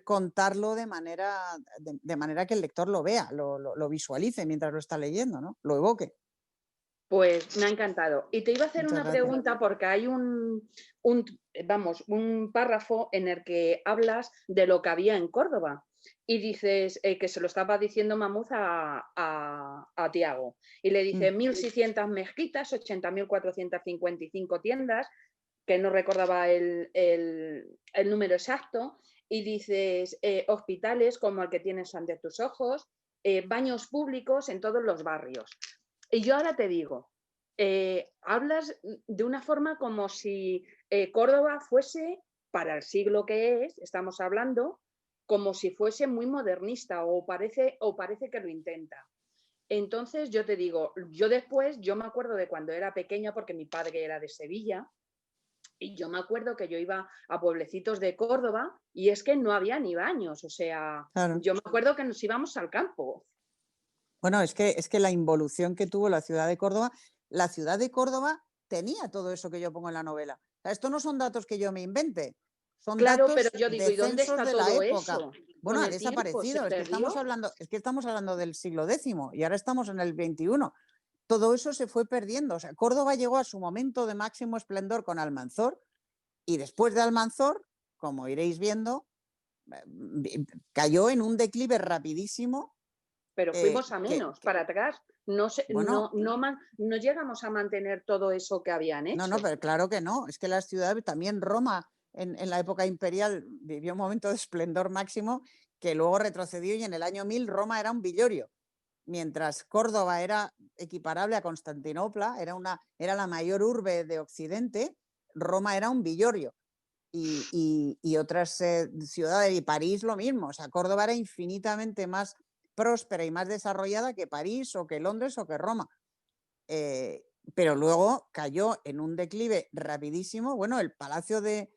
contarlo de manera que el lector lo vea, lo visualice mientras lo está leyendo, ¿no? Lo evoque. Pues me ha encantado. Y te iba a hacer una pregunta porque hay un párrafo en el que hablas de lo que había en Córdoba y dices que se lo estaba diciendo Mahmoud a Tiago. Y le dice 1.600 mezquitas, 80.455 tiendas, que no recordaba el número exacto, y dices hospitales como el que tienes ante tus ojos, baños públicos en todos los barrios. Y yo ahora te digo, hablas de una forma como si Córdoba fuese, para el siglo que es, estamos hablando, como si fuese muy modernista o parece que lo intenta. Entonces yo te digo, yo me acuerdo de cuando era pequeña porque mi padre era de Sevilla y yo me acuerdo que yo iba a pueblecitos de Córdoba y es que no había ni baños, o sea, claro. Yo me acuerdo que nos íbamos al campo. Bueno, es que la involución que tuvo la ciudad de Córdoba tenía todo eso que yo pongo en la novela. O sea, esto no son datos que yo me invente, son datos pero yo digo, de ¿y dónde censos está de la todo época. Eso? Bueno, ha desaparecido, es que estamos hablando del siglo X y ahora estamos en el XXI. Todo eso se fue perdiendo. O sea, Córdoba llegó a su momento de máximo esplendor con Almanzor y después de Almanzor, como iréis viendo, cayó en un declive rapidísimo. Pero fuimos a que- menos, que- para atrás. Bueno, No llegamos a mantener todo eso que habían hecho. no, pero claro que no. Es que las ciudades, también Roma en la época imperial vivió un momento de esplendor máximo que luego retrocedió y en el año 1000 Roma era un villorio. Mientras Córdoba era equiparable a Constantinopla, era la mayor urbe de Occidente, Roma era un villorio. Y otras ciudades, y París lo mismo. O sea, Córdoba era infinitamente más próspera y más desarrollada que París o que Londres o que Roma. Pero luego cayó en un declive rapidísimo. Bueno, el palacio de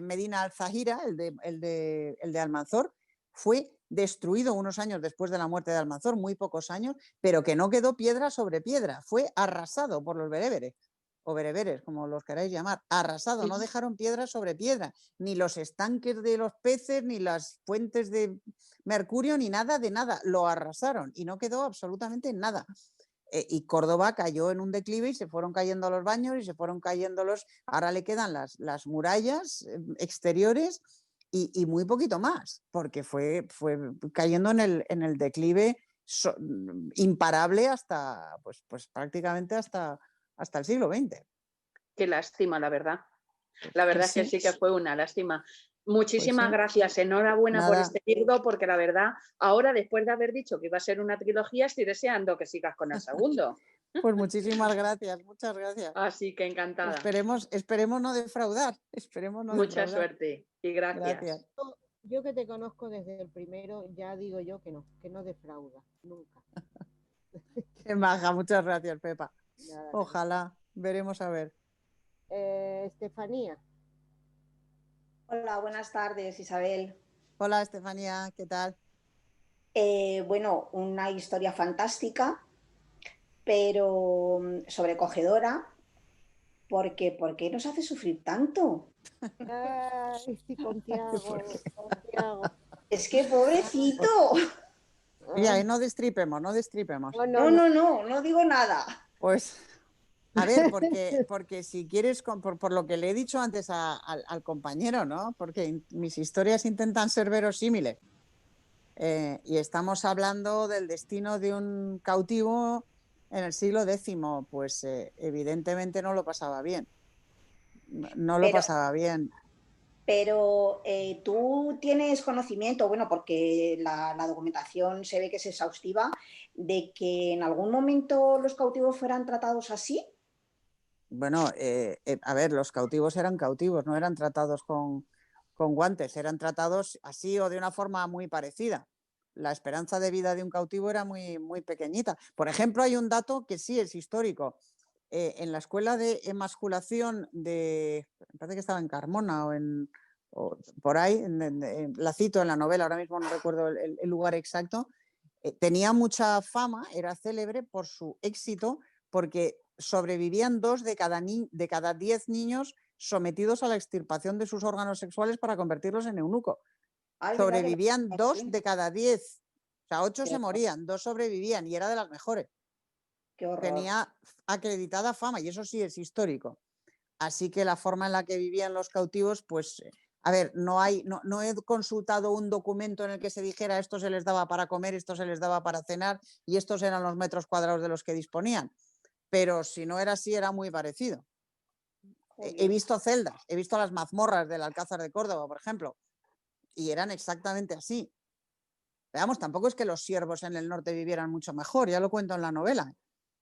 Medina al-Zahira, el de Almanzor, fue destruido unos años después de la muerte de Almanzor, muy pocos años, pero que no quedó piedra sobre piedra, fue arrasado por los bereberes, o bereberes, como los queráis llamar, arrasado, no dejaron piedra sobre piedra, ni los estanques de los peces, ni las fuentes de mercurio, ni nada de nada, lo arrasaron y no quedó absolutamente nada. Y Córdoba cayó en un declive y se fueron cayendo los baños y se fueron cayendo ahora le quedan las murallas exteriores y muy poquito más, porque fue cayendo en el declive imparable hasta pues prácticamente hasta el siglo XX. Qué lástima, la verdad. La verdad es que sí que fue una lástima. Muchísimas gracias, enhorabuena por este libro, porque la verdad, ahora después de haber dicho que iba a ser una trilogía, estoy deseando que sigas con el segundo. Pues muchísimas gracias, muchas gracias. Así que encantada. Esperemos no defraudar. Mucha suerte y gracias. Yo que te conozco desde el primero, ya digo yo que no defrauda, nunca. Qué maja, muchas gracias, Pepa. Nada, ojalá, veremos a ver. Estefanía. Hola, buenas tardes, Isabel. Hola, Estefanía, ¿qué tal? Bueno, una historia fantástica, pero sobrecogedora, porque ¿por qué nos hace sufrir tanto? Ay, sí, con Tiago. Es que pobrecito. Ya, no destripemos. No digo nada. Pues, a ver, porque si quieres, por lo que le he dicho antes al compañero, ¿no? Porque mis historias intentan ser verosímiles. Y estamos hablando del destino de un cautivo en el siglo X, pues evidentemente no lo pasaba bien. Pasaba bien. Pero tú tienes conocimiento, bueno, porque la documentación se ve que es exhaustiva, de que en algún momento los cautivos fueran tratados así. Bueno, a ver, los cautivos eran cautivos, no eran tratados con guantes, eran tratados así o de una forma muy parecida. La esperanza de vida de un cautivo era muy, muy pequeñita. Por ejemplo, hay un dato que sí es histórico. En la escuela de emasculación me parece que estaba en Carmona o por ahí, la cito en la novela, ahora mismo no recuerdo el lugar exacto, tenía mucha fama, era célebre por su éxito, porque sobrevivían 2 de cada 10 niños sometidos a la extirpación de sus órganos sexuales para convertirlos en eunuco. Sobrevivían 2 de cada 10, o sea, 8 se morían, 2 sobrevivían y era de las mejores. Tenía acreditada fama y eso sí es histórico. Así que la forma en la que vivían los cautivos, pues, a ver, no he consultado un documento en el que se dijera esto se les daba para comer, esto se les daba para cenar y estos eran los metros cuadrados de los que disponían. Pero si no era así, era muy parecido. He visto celdas, he visto las mazmorras del Alcázar de Córdoba, por ejemplo, y eran exactamente así. Veamos, tampoco es que los siervos en el norte vivieran mucho mejor, ya lo cuento en la novela.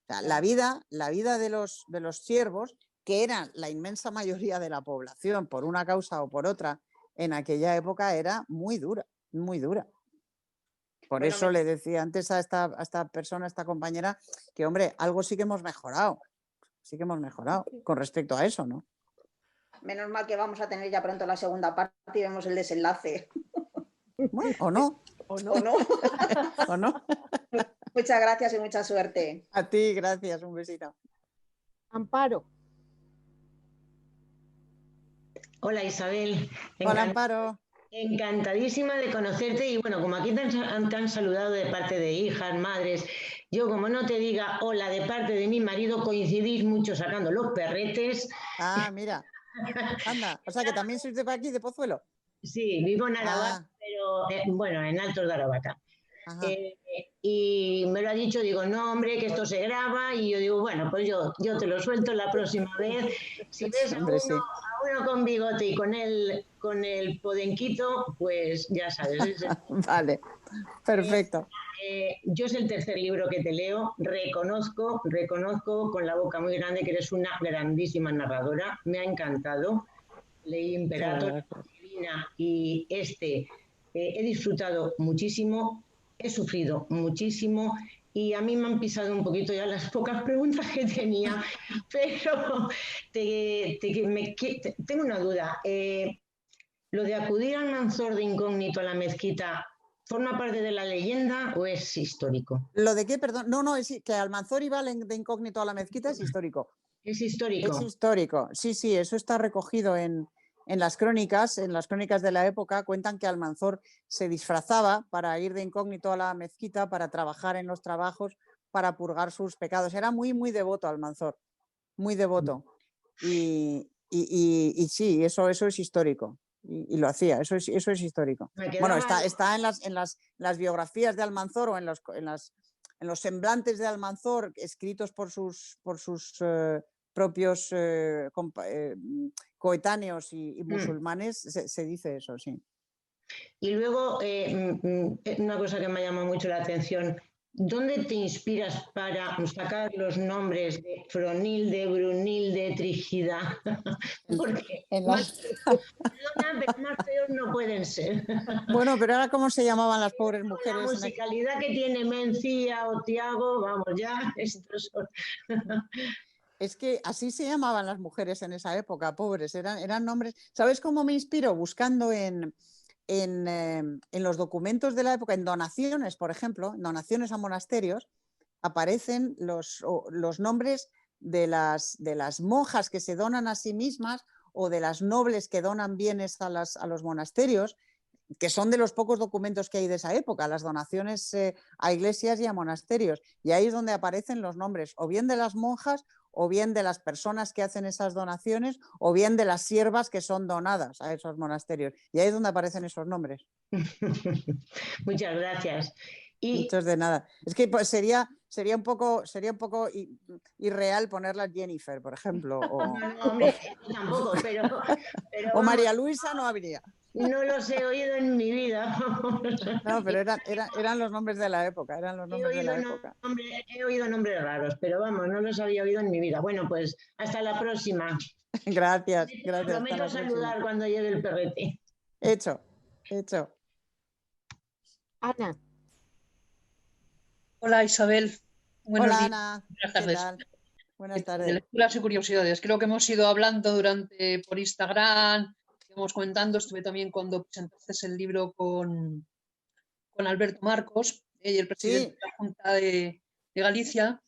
O sea, la vida de los siervos, que eran la inmensa mayoría de la población, por una causa o por otra, en aquella época era muy dura, muy dura. Por eso le decía antes a esta persona, a esta compañera, que hombre, algo sí que hemos mejorado con respecto a eso, ¿no? Menos mal que vamos a tener ya pronto la segunda parte y vemos el desenlace. Bueno, o no. O no. Muchas gracias y mucha suerte. A ti, gracias, un besito. Amparo. Hola, Isabel. Hola, Amparo. Encantadísima de conocerte y bueno, como aquí te han saludado de parte de hijas, madres, yo como no te diga hola de parte de mi marido, coincidís mucho sacando los perretes. Ah, mira. Anda, o sea que también sois de aquí, de Pozuelo. Sí, vivo en Aravaca, pero bueno, en Altos de Aravaca. y me lo ha dicho, digo, no, hombre, que esto se graba, y yo digo, bueno, pues yo te lo suelto la próxima vez. Si ves a uno con bigote y con el podenquito, pues ya sabes. Vale, perfecto. Yo es el tercer libro que te leo, reconozco con la boca muy grande que eres una grandísima narradora, me ha encantado. Leí Imperator, Divina y he disfrutado muchísimo, he sufrido muchísimo y a mí me han pisado un poquito ya las pocas preguntas que tenía, pero tengo una duda. ¿Lo de acudir al Almanzor de incógnito a la mezquita forma parte de la leyenda o es histórico? ¿Lo de qué? Perdón. No, es que Almanzor iba de incógnito a la mezquita, es histórico. ¿Es histórico? Es histórico, sí, eso está recogido en las crónicas de la época. Cuentan que Almanzor se disfrazaba para ir de incógnito a la mezquita, para trabajar en los trabajos, para purgar sus pecados. Era muy, muy devoto Almanzor, muy devoto. Y sí, eso es histórico. Y lo hacía, eso es histórico. Bueno, está en las biografías de Almanzor o en los semblantes de Almanzor escritos por sus propios coetáneos y musulmanes, se dice eso, sí. Y luego, una cosa que me llama mucho la atención, ¿dónde te inspiras para sacar los nombres de Fronilde, Brunilde, Trígida? Porque más feos no pueden ser. Bueno, pero ahora, ¿cómo se llamaban las pobres mujeres? La musicalidad que tiene Mencía o Tiago, vamos, ya, estos son... Es que así se llamaban las mujeres en esa época, pobres, eran nombres. ¿Sabes cómo me inspiro? Buscando en los documentos de la época, en donaciones, por ejemplo, en donaciones a monasterios, aparecen los nombres de las monjas que se donan a sí mismas o de las nobles que donan bienes a los monasterios, que son de los pocos documentos que hay de esa época, las donaciones a iglesias y a monasterios. Y ahí es donde aparecen los nombres, o bien de las monjas, o bien de las personas que hacen esas donaciones, o bien de las siervas que son donadas a esos monasterios. Y ahí es donde aparecen esos nombres. Muchas gracias. Muchos de nada. Es que pues, sería un poco irreal ponerla Jennifer, por ejemplo. No, hombre, tampoco, pero o María Luisa no habría. No los he oído en mi vida. No, pero eran los nombres de la época. He oído nombres raros, pero vamos, no los había oído en mi vida. Bueno, pues hasta la próxima. Gracias. Prometo saludar cuando llegue el perrete. Hecho. Ana. Hola, Isabel. Buenos días. Ana. Buenas tardes. ¿Qué tal? Buenas tardes. De lecturas y curiosidades. Creo que hemos ido hablando por Instagram. Íbamos comentando, estuve también cuando presentaste el libro con Alberto Marcos, y el presidente de la Junta de Galicia.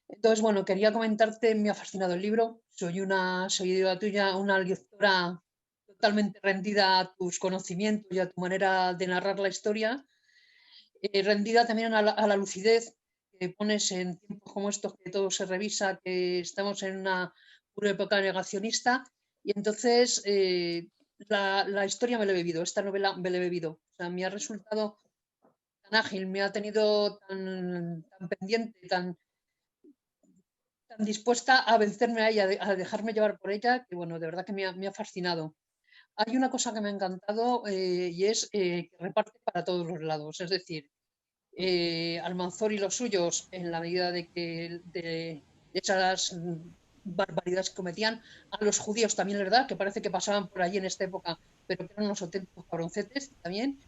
Entonces, bueno, quería comentarte, me ha fascinado el libro. Soy seguidora tuya, una lectora totalmente rendida a tus conocimientos y a tu manera de narrar la historia. Rendida también a la lucidez que pones en tiempos como estos, que todo se revisa, que estamos en una pura época negacionista. Y entonces la historia me la he bebido, esta novela me la he bebido. O sea, me ha resultado tan ágil, me ha tenido tan pendiente, tan dispuesta a vencerme a ella, a dejarme llevar por ella, que bueno, de verdad que me ha fascinado. Hay una cosa que me ha encantado y es que reparte para todos los lados. Es decir, Almanzor y los suyos, en la medida de esas barbaridades que cometían, a los judíos también, ¿verdad? Que parece que pasaban por allí en esta época, pero que eran unos auténticos cabroncetes también.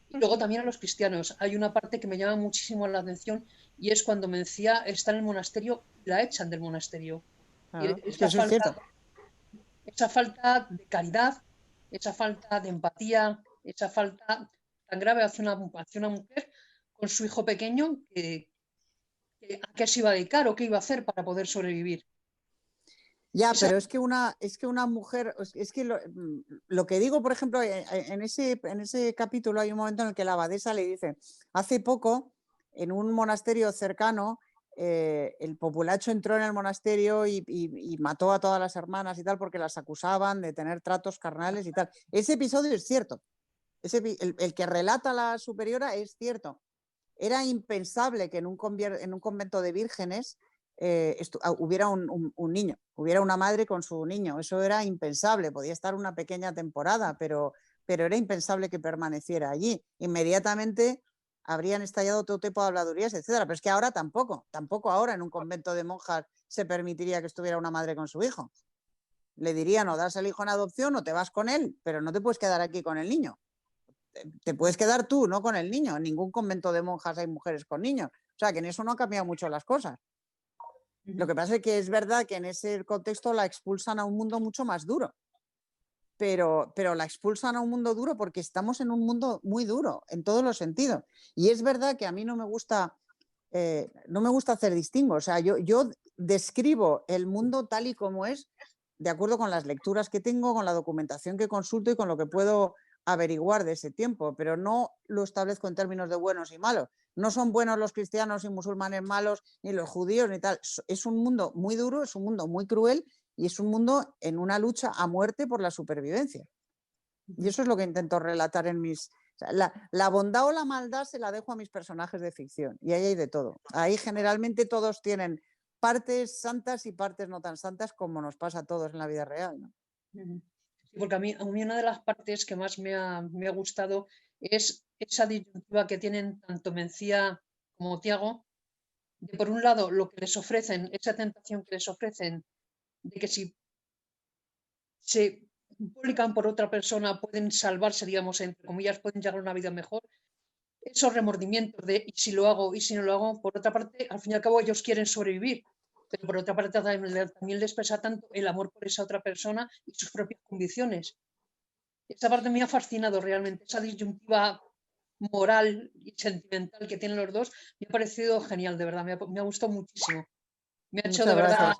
Y luego también a los cristianos. Hay una parte que me llama muchísimo la atención y es cuando Mencía está en el monasterio y la echan del monasterio. Claro, esa falta de caridad, esa falta de empatía, esa falta tan grave hacia una mujer con su hijo pequeño, ¿a qué se iba a dedicar o qué iba a hacer para poder sobrevivir? Ya, pero es que una mujer, es que lo que digo, por ejemplo, en ese capítulo hay un momento en el que la abadesa le dice, hace poco, en un monasterio cercano, el populacho entró en el monasterio y mató a todas las hermanas y tal porque las acusaban de tener tratos carnales y tal. Ese episodio es cierto. El que relata la superiora es cierto. era impensable que en un convento de vírgenes hubiera un niño, hubiera una madre con su niño. Eso era impensable, podía estar una pequeña temporada, pero era impensable que permaneciera allí. Inmediatamente habrían estallado todo tipo de habladurías, etcétera. Pero es que ahora tampoco ahora en un convento de monjas se permitiría que estuviera una madre con su hijo. Le dirían o das al hijo en adopción o te vas con él, pero no te puedes quedar aquí con el niño. Te puedes quedar tú, no con el niño. En ningún convento de monjas hay mujeres con niños. O sea, que en eso no han cambiado mucho las cosas. Lo que pasa es que es verdad que en ese contexto la expulsan a un mundo mucho más duro. Pero la expulsan a un mundo duro porque estamos en un mundo muy duro, en todos los sentidos. Y es verdad que a mí no me gusta hacer distingos. O sea, yo describo el mundo tal y como es, de acuerdo con las lecturas que tengo, con la documentación que consulto y con lo que puedo averiguar de ese tiempo, pero no lo establezco en términos de buenos y malos. No son buenos los cristianos y musulmanes malos, ni los judíos, ni tal. Es un mundo muy duro, es un mundo muy cruel y es un mundo en una lucha a muerte por la supervivencia. Y eso es lo que intento relatar en mis... O sea, la bondad o la maldad se la dejo a mis personajes de ficción y ahí hay de todo. Ahí generalmente todos tienen partes santas y partes no tan santas como nos pasa a todos en la vida real, ¿no? Sí, porque a mí una de las partes que más me ha gustado es esa disyuntiva que tienen tanto Mencía como Tiago, de por un lado lo que les ofrecen, esa tentación que les ofrecen, de que si se publican por otra persona pueden salvarse, digamos, entre comillas, pueden llegar a una vida mejor. Esos remordimientos de y si lo hago y si no lo hago, por otra parte, al fin y al cabo ellos quieren sobrevivir, pero por otra parte también les pesa tanto el amor por esa otra persona y sus propias convicciones. Esa parte me ha fascinado realmente, esa disyuntiva moral y sentimental que tienen los dos, me ha parecido genial, de verdad, me ha gustado muchísimo. Me ha hecho de verdad,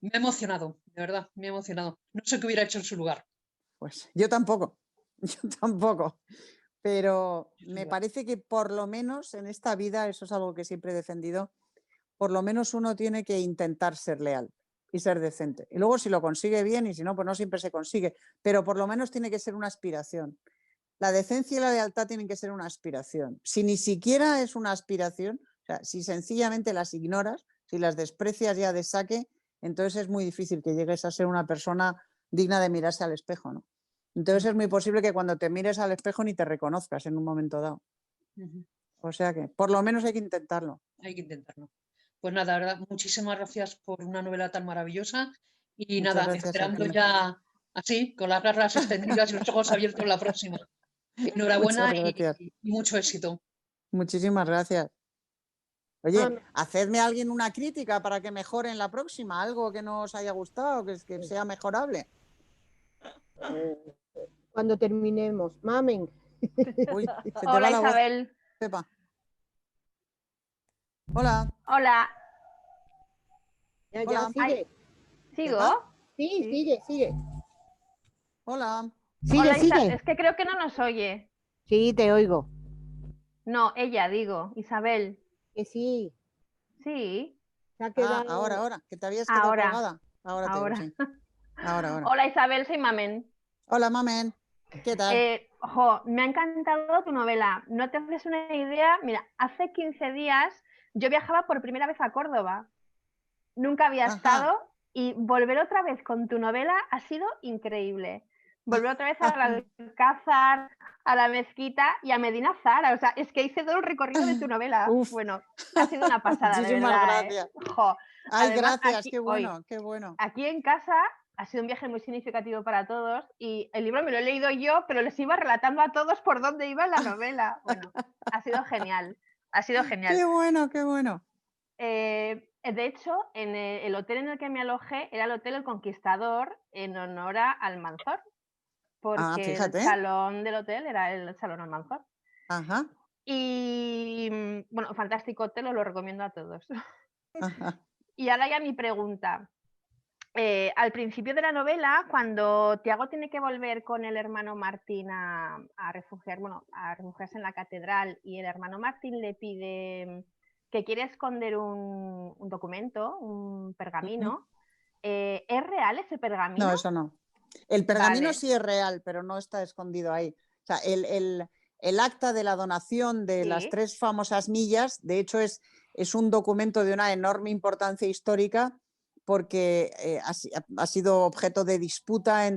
me ha emocionado, de verdad, me ha emocionado. No sé qué hubiera hecho en su lugar. Pues yo tampoco, pero me parece que por lo menos en esta vida, eso es algo que siempre he defendido, por lo menos uno tiene que intentar ser leal y ser decente. Y luego si lo consigue bien y si no, pues no siempre se consigue, pero por lo menos tiene que ser una aspiración. La decencia y la lealtad tienen que ser una aspiración. Si ni siquiera es una aspiración, o sea, si sencillamente las ignoras, si las desprecias ya de saque, entonces es muy difícil que llegues a ser una persona digna de mirarse al espejo, ¿no? Entonces es muy posible que cuando te mires al espejo ni te reconozcas en un momento dado. O sea que por lo menos hay que intentarlo. Hay que intentarlo. Pues nada, verdad, muchísimas gracias por una novela tan maravillosa y Muchas nada, gracias, esperando ya así, con las garras extendidas y los ojos abiertos la próxima. Enhorabuena y mucho éxito. Muchísimas gracias. Oye, hacedme a alguien una crítica para que mejore en la próxima, algo que no os haya gustado, que sea mejorable. Cuando terminemos, mamen. Uy, se te Hola, va la Isabel. voz, Pepa. Hola. Ya, sigue. ¿Sigo? Sí, sigue. Hola. Sigue. Es que creo que no nos oye. Sí, te oigo. No, ella, digo, Isabel. Que sí. Sí. Se ha quedado... ahora, que te habías quedado colgada. Ahora te digo, sí. Ahora. Hola, Isabel, soy Mamen. Hola, Mamen. ¿Qué tal? Me ha encantado tu novela. No te haces una idea. Mira, hace 15 días yo viajaba por primera vez a Córdoba. Nunca había estado y volver otra vez con tu novela ha sido increíble. Volver otra vez a Alcázar, a la mezquita y a Medina Zara. O sea, es que hice todo el recorrido de tu novela. Bueno, ha sido una pasada, de verdad. Gracias. Ay, además, gracias, aquí, qué bueno. Aquí en casa ha sido un viaje muy significativo para todos y el libro me lo he leído yo, pero les iba relatando a todos por dónde iba la novela. Bueno, ha sido genial. Qué bueno. De hecho, en el hotel en el que me alojé era el Hotel El Conquistador en honor a Almanzor, porque el salón del hotel era el Salón Almanzor. Y bueno, fantástico hotel, os lo recomiendo a todos. Y ahora ya mi pregunta. Al principio de la novela, cuando Tiago tiene que volver con el hermano Martín a refugiarse en la catedral y el hermano Martín le pide que quiere esconder un documento, un pergamino, ¿es real ese pergamino? No, eso no. El pergamino sí es real, pero no está escondido ahí. O sea, el acta de la donación de las Sí. 3 famosas millas, de hecho es un documento de una enorme importancia histórica porque ha sido objeto de disputa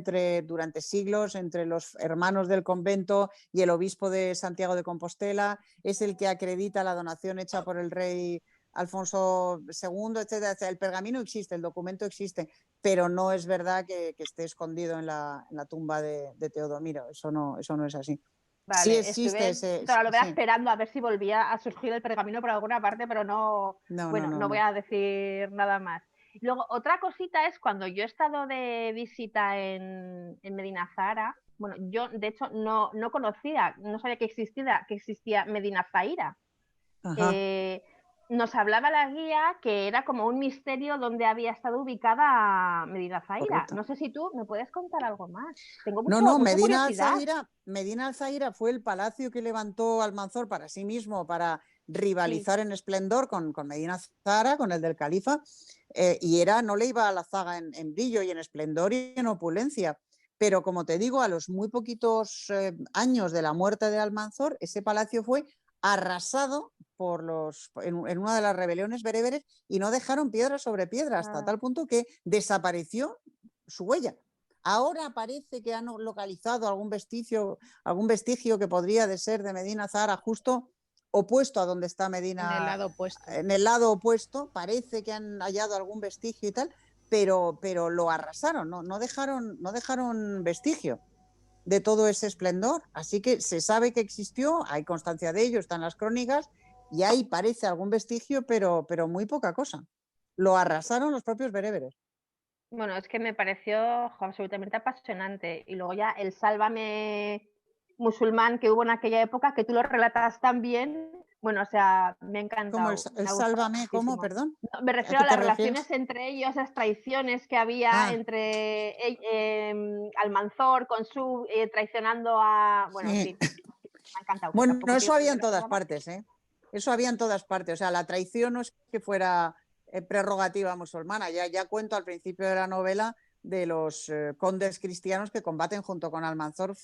durante siglos entre los hermanos del convento y el obispo de Santiago de Compostela. Es el que acredita la donación hecha por el rey Alfonso II, etcétera. El pergamino existe, el documento existe, pero no es verdad que esté escondido en la tumba de Teodomiro. Eso no es así. Vale, Sí existe estuve toda la novela sí. esperando a ver si volvía a surgir el pergamino por alguna parte, pero no voy a decir nada más. Y luego, otra cosita es cuando yo he estado de visita en Medina Zahara, bueno, yo de hecho no conocía, no sabía que existía Medina Zahira. Nos hablaba la guía que era como un misterio donde había estado ubicada Medina Zahira. Correcto. No sé si tú me puedes contar algo más. Tengo No, mucha Medina curiosidad. Al-Zahira fue el palacio que levantó Almanzor para sí mismo, para rivalizar en esplendor con Medina Zahara, con el del califa, y no le iba a la zaga en brillo y en esplendor y en opulencia. Pero como te digo, a los muy poquitos años de la muerte de Almanzor, ese palacio fue arrasado en una de las rebeliones bereberes y no dejaron piedra sobre piedra, hasta tal punto que desapareció su huella. Ahora parece que han localizado algún vestigio que podría de ser de Medina Zahara, justo opuesto a donde está Medina. En el lado opuesto. En el lado opuesto, parece que han hallado algún vestigio y tal, pero lo arrasaron, no dejaron vestigio de todo ese esplendor. Así que se sabe que existió, hay constancia de ello, están las crónicas, y ahí parece algún vestigio, pero muy poca cosa. Lo arrasaron los propios bereberes. Bueno, es que me pareció absolutamente apasionante. Y luego ya el Sálvame musulmán que hubo en aquella época, que tú lo relatas tan bien, bueno, o sea, me ha encantado. ¿Cómo el Sálvame? ¿Cómo? Perdón. No, me refiero a las relaciones entre ellos, las traiciones que había entre Almanzor con su traicionando a... Bueno, sí, me ha encantado. Bueno, eso había en todas partes, ¿eh? Eso había en todas partes. O sea, la traición no es que fuera prerrogativa musulmana. Ya cuento al principio de la novela de los condes cristianos que combaten junto con Almanzor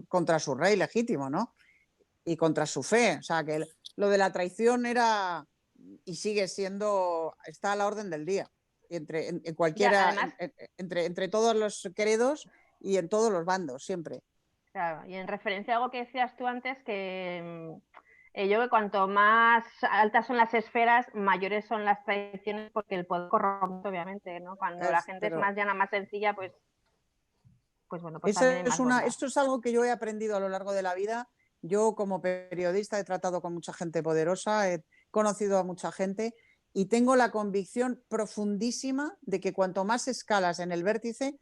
contra su rey legítimo, ¿no? Y contra su fe. O sea, que lo de la traición era y sigue siendo, está a la orden del día. En cualquiera, además, entre todos los credos y en todos los bandos, siempre. Claro, y en referencia a algo que decías tú antes, que yo creo que cuanto más altas son las esferas, mayores son las traiciones, porque el poder corrompe, obviamente, ¿no? Cuando la gente es más llana, más sencilla, pues bueno, pues también hay más bondad. Esto es algo que yo he aprendido a lo largo de la vida. Yo como periodista he tratado con mucha gente poderosa, he conocido a mucha gente y tengo la convicción profundísima de que cuanto más escalas en el vértice,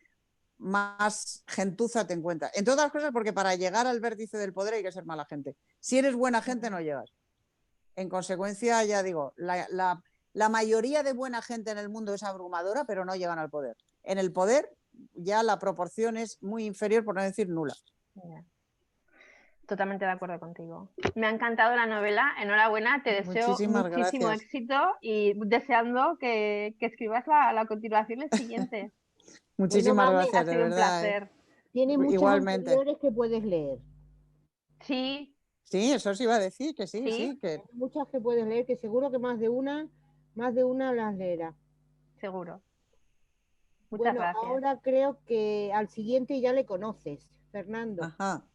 más gentuza te encuentras. Entre otras cosas porque para llegar al vértice del poder hay que ser mala gente. Si eres buena gente no llegas. En consecuencia, ya digo, la mayoría de buena gente en el mundo es abrumadora, pero no llegan al poder. En el poder ya la proporción es muy inferior, por no decir nula. Totalmente de acuerdo contigo. Me ha encantado la novela, enhorabuena, te deseo muchísimo éxito y deseando que escribas la continuación, el siguiente. Muchísimas gracias, de verdad. Un placer. Tiene muchas igualmente anteriores que puedes leer. Sí. Sí, eso os iba a decir, que sí. Que... Muchas que puedes leer, que seguro que más de una las leerás. Seguro. Muchas gracias. Ahora creo que al siguiente ya le conoces, Fernando. Ajá.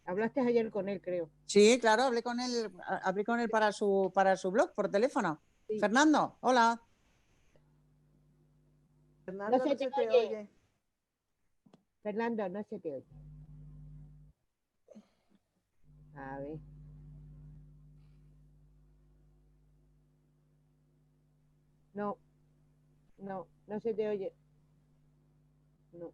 Hablaste ayer con él, creo. Sí, claro, hablé con él para su blog por teléfono. Sí. Fernando, hola. Fernando, no se te oye. Fernando, no se te oye. A ver. No se te oye. No.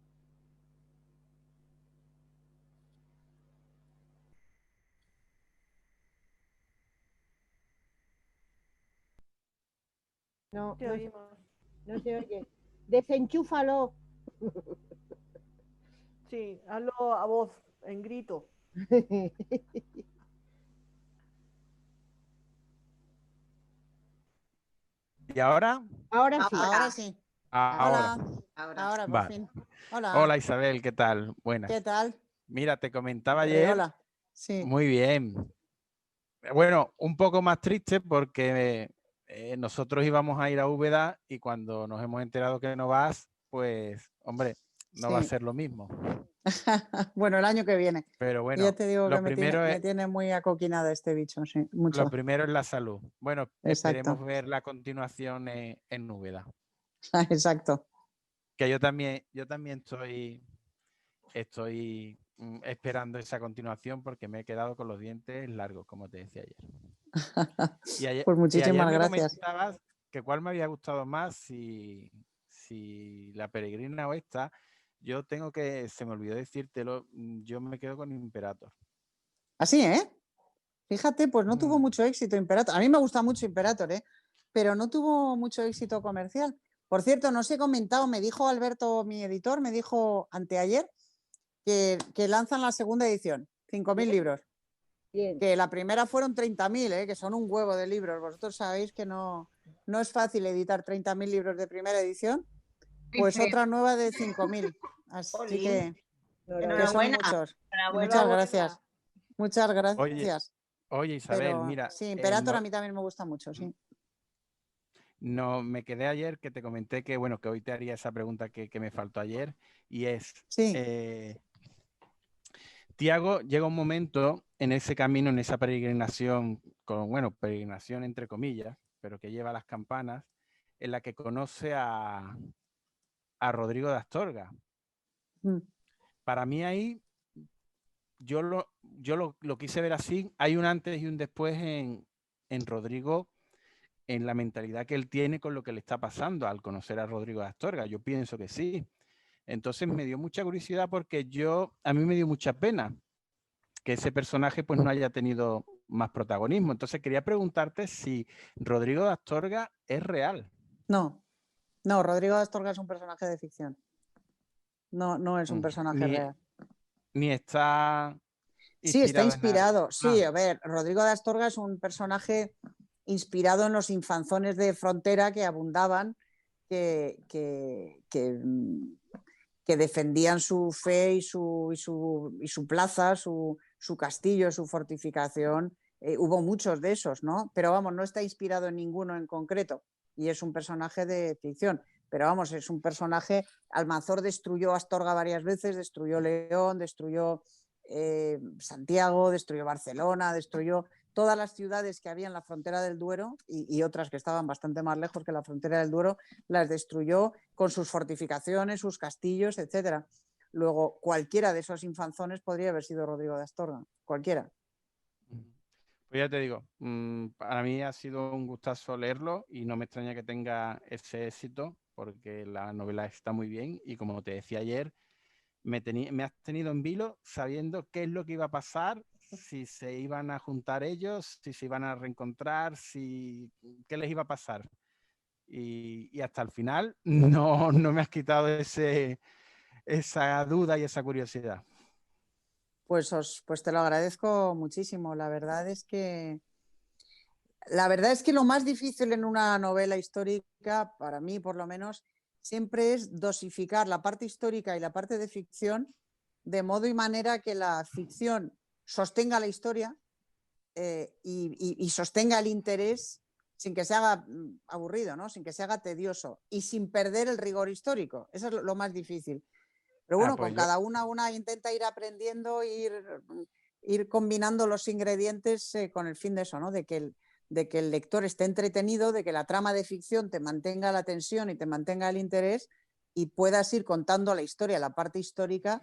No se oye. Desenchúfalo. Sí, hazlo a voz, en grito. ¿Y ahora? Ahora sí. Ahora sí. Ahora por vale. fin. Hola. Hola Isabel, ¿qué tal? Buenas. ¿Qué tal? Mira, te comentaba ayer. Hola. Sí. Muy bien. Bueno, un poco más triste porque nosotros íbamos a ir a Úbeda y cuando nos hemos enterado que no vas, pues, hombre, no va a Sí. ser lo mismo. Bueno, el año que viene. Pero Ya bueno, te digo que lo primero me tiene muy acoquinada este bicho, sí, mucho. Lo primero es la salud. Bueno, esperemos Exacto. ver la continuación en Úbeda. Exacto. Que yo también estoy esperando esa continuación porque me he quedado con los dientes largos, como te decía ayer. Y ayer, Pues muchísimas me gracias. comentabas que cuál me había gustado más, si La Peregrina o esta. Yo tengo que, se me olvidó decírtelo, yo me quedo con Imperator. Así, ¿eh? Fíjate, pues no tuvo mucho éxito Imperator. A mí me gusta mucho Imperator, ¿eh? Pero no tuvo mucho éxito comercial. Por cierto, no os he comentado, me dijo Alberto, mi editor, me dijo anteayer que lanzan la segunda edición, 5.000 libros. Bien. Que la primera fueron 30.000, que son un huevo de libros. Vosotros sabéis que no es fácil editar 30.000 libros de primera edición. Pues otra nueva de 5.000. Así Jolín. que son Enhorabuena. muchos. Enhorabuena. Muchas gracias. Muchas gracias. Oye, Isabel, Pero, mira. sí, Imperator a mí también me gusta mucho, sí. No, me quedé ayer que te comenté que, bueno, que hoy te haría esa pregunta que me faltó ayer y es, sí. Tiago, llega un momento en ese camino, en esa peregrinación, peregrinación entre comillas, pero que lleva las campanas, en la que conoce a Rodrigo de Astorga. Para mí ahí, yo lo quise ver así, hay un antes y un después en Rodrigo, en la mentalidad que él tiene con lo que le está pasando al conocer a Rodrigo de Astorga. Yo pienso que sí. Entonces me dio mucha curiosidad porque a mí me dio mucha pena que ese personaje pues no haya tenido más protagonismo. Entonces quería preguntarte si Rodrigo de Astorga es real. No, Rodrigo de Astorga es un personaje de ficción. No es un personaje real. Ni está Sí, está inspirado. Sí, Ah. a ver, Rodrigo de Astorga es un personaje inspirado en los infanzones de frontera que abundaban, que defendían su fe y su plaza, su castillo, su fortificación. Hubo muchos de esos, ¿no? Pero vamos, no está inspirado en ninguno en concreto y es un personaje de ficción. Pero vamos, es un personaje. Almanzor destruyó Astorga varias veces, destruyó León, destruyó Santiago, destruyó Barcelona, destruyó todas las ciudades que había en la frontera del Duero y otras que estaban bastante más lejos que la frontera del Duero, las destruyó con sus fortificaciones, sus castillos, etc. Luego, cualquiera de esos infanzones podría haber sido Rodrigo de Astorga, cualquiera. Pues ya te digo, para mí ha sido un gustazo leerlo y no me extraña que tenga ese éxito porque la novela está muy bien y como te decía ayer, me has tenido en vilo sabiendo qué es lo que iba a pasar, si se iban a juntar ellos, si se iban a reencontrar, qué les iba a pasar. Y hasta el final no me has quitado esa duda y esa curiosidad. Pues te lo agradezco muchísimo. La verdad es que lo más difícil en una novela histórica, para mí por lo menos, siempre es dosificar la parte histórica y la parte de ficción de modo y manera que la ficción sostenga la historia y sostenga el interés sin que se haga aburrido, ¿no? Sin que se haga tedioso y sin perder el rigor histórico. Eso es lo más difícil. Pero bueno, pues cada una intenta ir aprendiendo, ir combinando los ingredientes con el fin de eso, ¿no? De que el lector esté entretenido, de que la trama de ficción te mantenga la tensión y te mantenga el interés y puedas ir contando la historia, la parte histórica,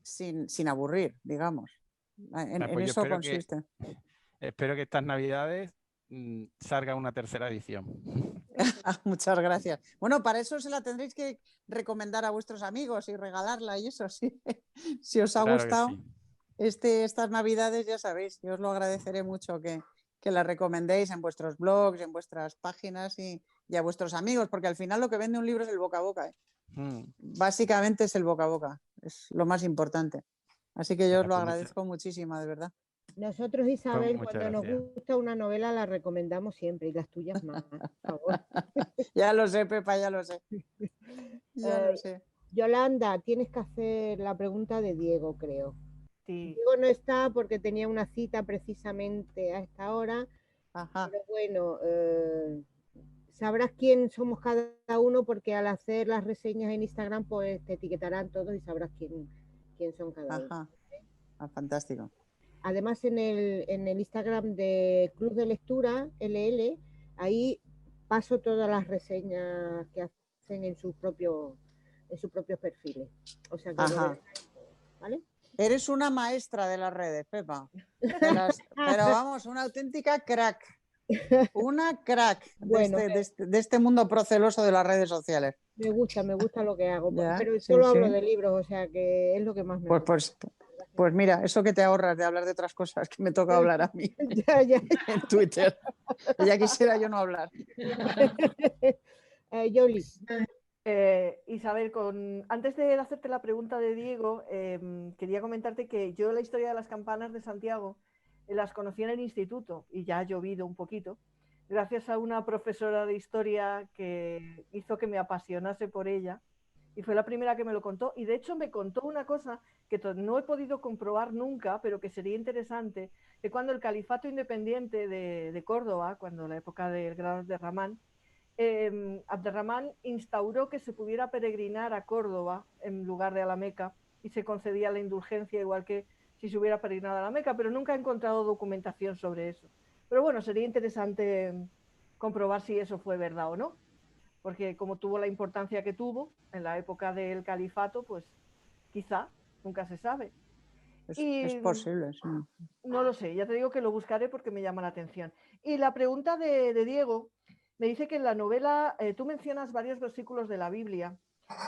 sin aburrir, digamos. En eso consiste. Espero que estas Navidades salga una tercera edición. Muchas gracias. Bueno, para eso se la tendréis que recomendar a vuestros amigos y regalarla y eso, sí. Si os ha gustado estas Navidades, ya sabéis, yo os lo agradeceré mucho que la recomendéis en vuestros blogs, en vuestras páginas y a vuestros amigos, porque al final lo que vende un libro es el boca a boca. Básicamente es el boca a boca, es lo más importante. Así que yo os lo agradezco muchísimo, de verdad. Nosotros, Isabel, cuando nos gusta una novela la recomendamos siempre y las tuyas más, por favor. Ya lo sé, Pepa, ya lo sé. Ya lo sé. Yolanda, tienes que hacer la pregunta de Diego, creo. Sí. Diego no está porque tenía una cita precisamente a esta hora. Ajá. Pero bueno, sabrás quién somos cada uno porque al hacer las reseñas en Instagram pues te etiquetarán todos y sabrás quién son cada uno. Ajá. Ah, fantástico. Además en el Instagram de Club de Lectura LL, ahí paso todas las reseñas que hacen en sus propios perfiles. O sea que lo verás, ¿vale? Eres una maestra de las redes, Pepa. Pero vamos, una auténtica crack. Una crack Bueno, de este mundo proceloso de las redes sociales. Me gusta lo que hago, Ya, pero sí, solo sí. hablo de libros, o sea que es lo que más me gusta. Pues mira, eso que te ahorras de hablar de otras cosas que me toca hablar a mí ya. en Twitter. Ya quisiera yo no hablar. Yoli. Isabel, antes de hacerte la pregunta de Diego, quería comentarte que yo la historia de las campanas de Santiago las conocí en el instituto y ya ha llovido un poquito, gracias a una profesora de historia que hizo que me apasionase por ella y fue la primera que me lo contó. Y de hecho me contó una cosa que no he podido comprobar nunca, pero que sería interesante, que cuando el califato independiente de Córdoba, cuando la época del gran Abderramán, Abderramán instauró que se pudiera peregrinar a Córdoba en lugar de a la Meca y se concedía la indulgencia igual que si se hubiera peregrinado a la Meca, pero nunca he encontrado documentación sobre eso. Pero bueno, sería interesante comprobar si eso fue verdad o no, porque como tuvo la importancia que tuvo en la época del califato, pues quizá, nunca se sabe. Es posible, sí. No lo sé, ya te digo que lo buscaré porque me llama la atención. Y la pregunta de Diego me dice que en la novela tú mencionas varios versículos de la Biblia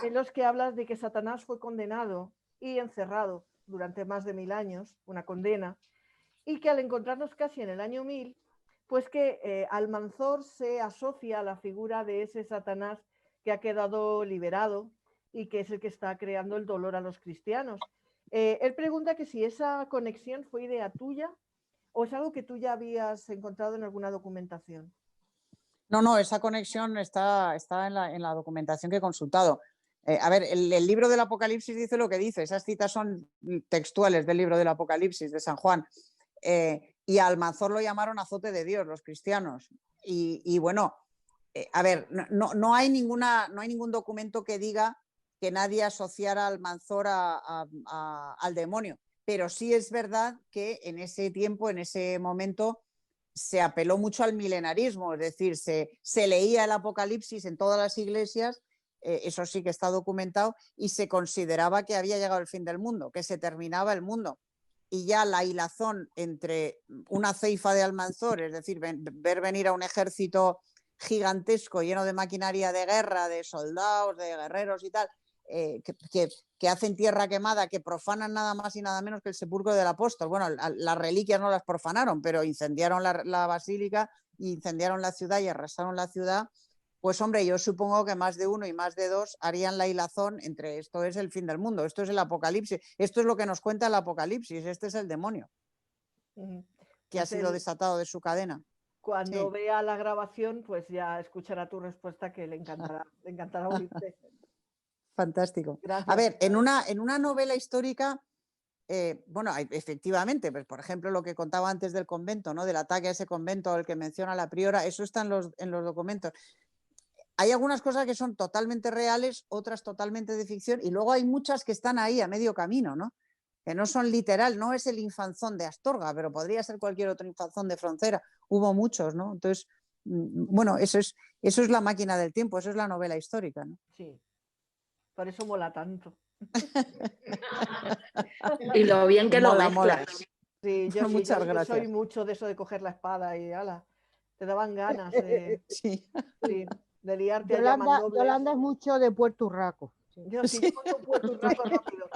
en los que hablas de que Satanás fue condenado y encerrado durante más de 1000 años, una condena, y que al encontrarnos casi en el año 1000, pues que Almanzor se asocia a la figura de ese Satanás que ha quedado liberado y que es el que está creando el dolor a los cristianos. Él pregunta que si esa conexión fue idea tuya o es algo que tú ya habías encontrado en alguna documentación. No, esa conexión está en la documentación que he consultado. A ver, el libro del Apocalipsis dice lo que dice, esas citas son textuales del libro del Apocalipsis de San Juan. Y a Almanzor lo llamaron azote de Dios, los cristianos. Y bueno, a ver, no hay ningún documento que diga que nadie asociara a Almanzor al demonio, pero sí es verdad que en ese tiempo, en ese momento, se apeló mucho al milenarismo, es decir, se leía el Apocalipsis en todas las iglesias, eso sí que está documentado, y se consideraba que había llegado el fin del mundo, que se terminaba el mundo. Y ya la hilazón entre una ceifa de Almanzor, es decir, ver venir a un ejército gigantesco lleno de maquinaria de guerra, de soldados, de guerreros y tal, que hacen tierra quemada, que profanan nada más y nada menos que el sepulcro del apóstol. Bueno, las reliquias no las profanaron, pero incendiaron la basílica, incendiaron la ciudad y arrasaron la ciudad. Pues hombre, yo supongo que más de uno y más de dos harían la hilazón entre esto es el fin del mundo, esto es el apocalipsis, esto es lo que nos cuenta el apocalipsis, este es el demonio que ha sido desatado de su cadena. Cuando vea la grabación, pues ya escuchará tu respuesta que le encantará oírte. Fantástico. Gracias. A ver, en una novela histórica, bueno, efectivamente, pues, por ejemplo, lo que contaba antes del convento, ¿no? Del ataque a ese convento al que menciona la priora, eso está en los documentos. Hay algunas cosas que son totalmente reales, otras totalmente de ficción, y luego hay muchas que están ahí a medio camino, ¿no? Que no son literal, no es el infanzón de Astorga, pero podría ser cualquier otro infanzón de Frontera. Hubo muchos, ¿no? Entonces, bueno, eso es la máquina del tiempo, eso es la novela histórica, ¿no? Sí, por eso mola tanto. Y lo bien que mola, lo mezclas. Sí, yo gracias. soy mucho de eso de coger la espada y ala, te daban ganas de, sí. De liarte allá mandobles. Yolanda es mucho de Puerto Urraco. Yo sí, yo monto un Puerto Urraco rápido.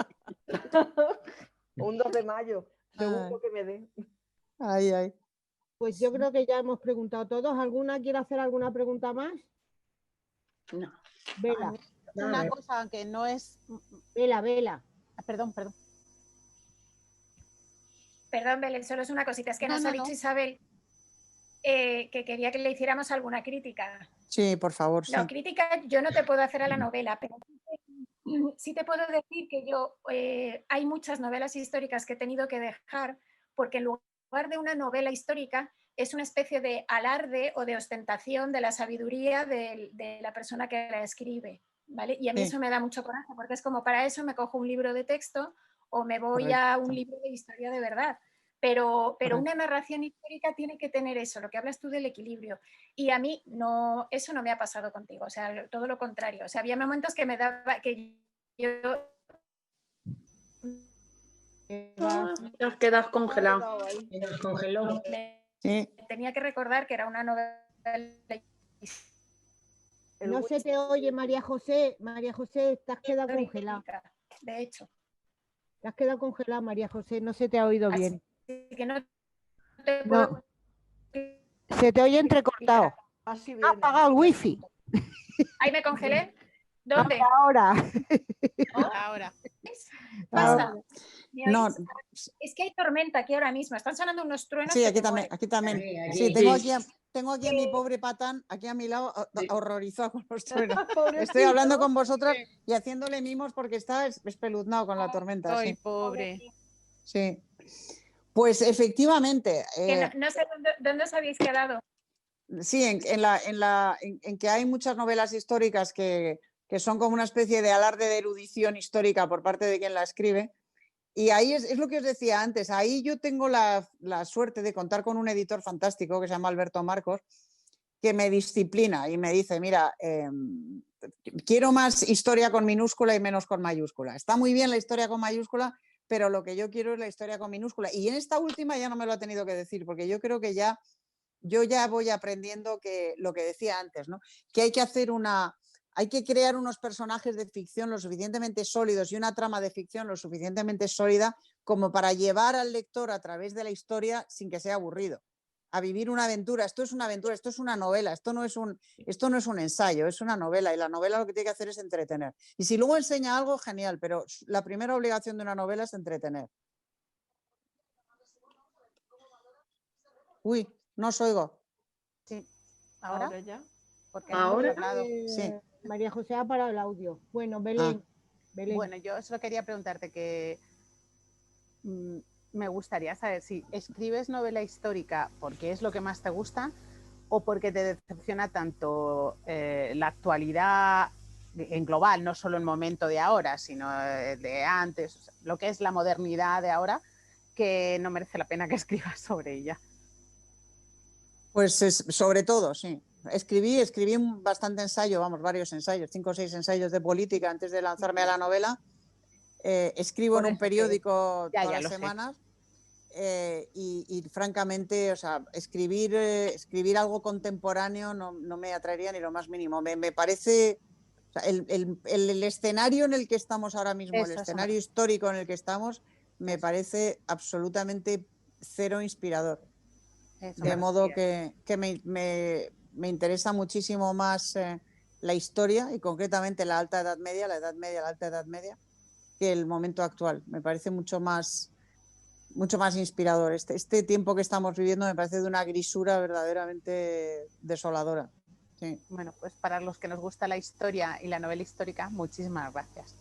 Un 2 de mayo, seguro que me dé. Ay. Pues yo creo que ya hemos preguntado todos. ¿Alguna quiere hacer alguna pregunta más? No. Vela. Una cosa que no es... Vela. Perdón. Perdón, Belén, solo es una cosita. Es que nos ha dicho Isabel que quería que le hiciéramos alguna crítica. Sí, por favor. No, sí. crítica yo no te puedo hacer a la novela, pero sí te puedo decir que yo hay muchas novelas históricas que he tenido que dejar porque en lugar de una novela histórica es una especie de alarde o de ostentación de la sabiduría de la persona que la escribe, ¿vale? Y a mí eso me da mucho coraje porque es como para eso me cojo un libro de texto o me voy a un libro de historia de verdad. Pero una narración histórica tiene que tener eso, lo que hablas tú del equilibrio. Y a mí no, eso no me ha pasado contigo, o sea, todo lo contrario. O sea, había momentos que me daba, que yo... Te has quedado congelado. Nos congeló. Tenía que recordar que era una novela... No se te oye, María José. María José, te has quedado congelada. De hecho. Te has quedado congelada, María José, no se te ha oído bien. Que no te puedo... Se te oye entrecortado. Ha apagado el wifi. Ahí me congelé. ¿Dónde? Ahora. Ahora. Pasa. No. Es que hay tormenta aquí ahora mismo. Están sonando unos truenos. Sí, aquí también. Sí, tengo aquí a mi pobre patán, aquí a mi lado, horrorizado con los truenos. Estoy hablando con vosotras y haciéndole mimos porque está espeluznado con la tormenta. Ay, sí. pobre. Sí. Pues efectivamente. No sé dónde os habéis quedado. Sí, en que hay muchas novelas históricas que son como una especie de alarde de erudición histórica por parte de quien la escribe. Y ahí es lo que os decía antes, ahí yo tengo la suerte de contar con un editor fantástico que se llama Alberto Marcos, que me disciplina y me dice, mira, quiero más historia con minúscula y menos con mayúscula. Está muy bien la historia con mayúscula, pero lo que yo quiero es la historia con minúscula. Y en esta última ya no me lo ha tenido que decir, porque yo creo que yo ya voy aprendiendo que lo que decía antes, ¿no? Que hay que crear unos personajes de ficción lo suficientemente sólidos y una trama de ficción lo suficientemente sólida como para llevar al lector a través de la historia sin que sea aburrido, a vivir una aventura. Esto es una aventura, esto es una novela, esto no es un ensayo, es una novela, y la novela lo que tiene que hacer es entretener. Y si luego enseña algo, genial, pero la primera obligación de una novela es entretener. Uy, no os oigo. Sí, ¿ahora ya? Porque ahora sí. María José ha parado el audio. Bueno, Belén. Bueno, yo solo quería preguntarte que me gustaría saber si escribes novela histórica porque es lo que más te gusta o porque te decepciona tanto la actualidad en global, no solo el momento de ahora, sino de antes, o sea, lo que es la modernidad de ahora, que no merece la pena que escribas sobre ella. Pues sobre todo, sí. Escribí bastante ensayo, varios ensayos, 5 o 6 ensayos de política antes de lanzarme a la novela. Escribo en un periódico todas las semanas y francamente, o sea, escribir algo contemporáneo no me atraería ni lo más mínimo. Me parece, o sea, el escenario en el que estamos ahora mismo, el escenario histórico en el que estamos, me parece absolutamente cero inspirador. De modo que me interesa muchísimo más la historia y concretamente la alta edad media, la alta edad media, que el momento actual. Me parece mucho más inspirador. Este tiempo que estamos viviendo me parece de una grisura verdaderamente desoladora. Sí. Bueno, pues para los que nos gusta la historia y la novela histórica, muchísimas gracias.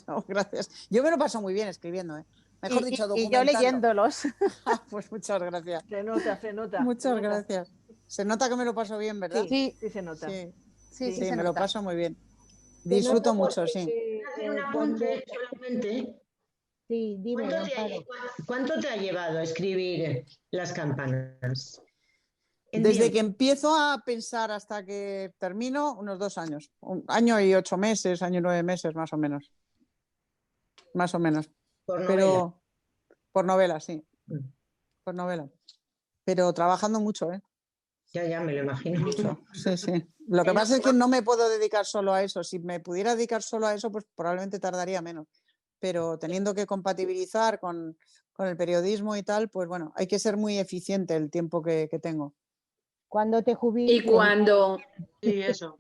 No, gracias. Yo me lo paso muy bien escribiendo, ¿eh? Mejor dicho, documentando. Y yo leyéndolos. Pues muchas gracias. Se nota. Muchas gracias. Se nota que me lo paso bien, ¿verdad? Sí, se nota. Sí, me lo paso muy bien. Disfruto mucho, sí. Hacer un apunte solamente. Sí, dime. ¿Cuánto te ha llevado a escribir Las campanas? Desde que empiezo a pensar hasta que termino, unos 2 años. 1 año y 8 meses, 1 año y 9 meses, más o menos. Más o menos. ¿Por novela? Pero por novela, sí. Por novela. Pero trabajando mucho, ¿eh? Ya, me lo imagino. Mucho. Sí. Lo que pasa es que no me puedo dedicar solo a eso. Si me pudiera dedicar solo a eso, pues probablemente tardaría menos. Pero teniendo que compatibilizar con el periodismo y tal, pues bueno, hay que ser muy eficiente el tiempo que tengo. Cuando te jubiles. Y cuando... Sí, eso.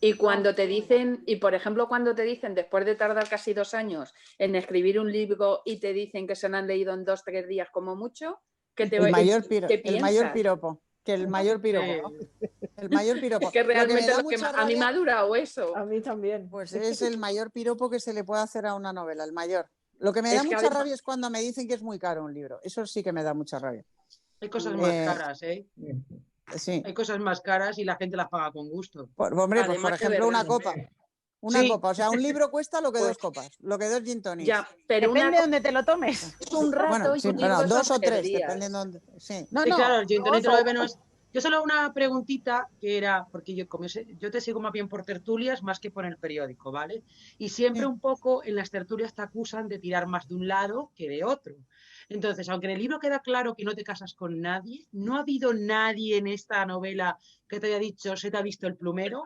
Y cuando te dicen, y por ejemplo cuando te dicen, después de tardar casi 2 años en escribir un libro y te dicen que se lo han leído en 2 o 3 días como mucho, que te el mayor piropo. Que el mayor piropo. El mayor piropo. Es que realmente Lo que me da mucha a mí me ha durado eso. A mí también. Pues es el mayor piropo que se le puede hacer a una novela, el mayor. Lo que me da Es que mucha además- rabia es cuando me dicen que es muy caro un libro. Eso sí que me da mucha rabia. Hay cosas más caras, ¿eh? Sí. Hay cosas más caras y la gente las paga con gusto. Hombre, pues por ejemplo, una copa. Una copa. O sea, un libro cuesta lo que Pues- dos copas, lo que dos gin tonics. Ya, pero Depende de donde te lo tomes. un rato Bueno, y sí, un pero libro dos son o tres, 3 días. dependiendo de dónde. Sí. No, claro, el gin tonic te lo dos o- beben. Yo solo una preguntita que era, porque yo te sigo más bien por tertulias más que por el periódico, ¿vale? Y siempre un poco en las tertulias te acusan de tirar más de un lado que de otro. Entonces, aunque en el libro queda claro que no te casas con nadie, ¿no ha habido nadie en esta novela que te haya dicho, se te ha visto el plumero?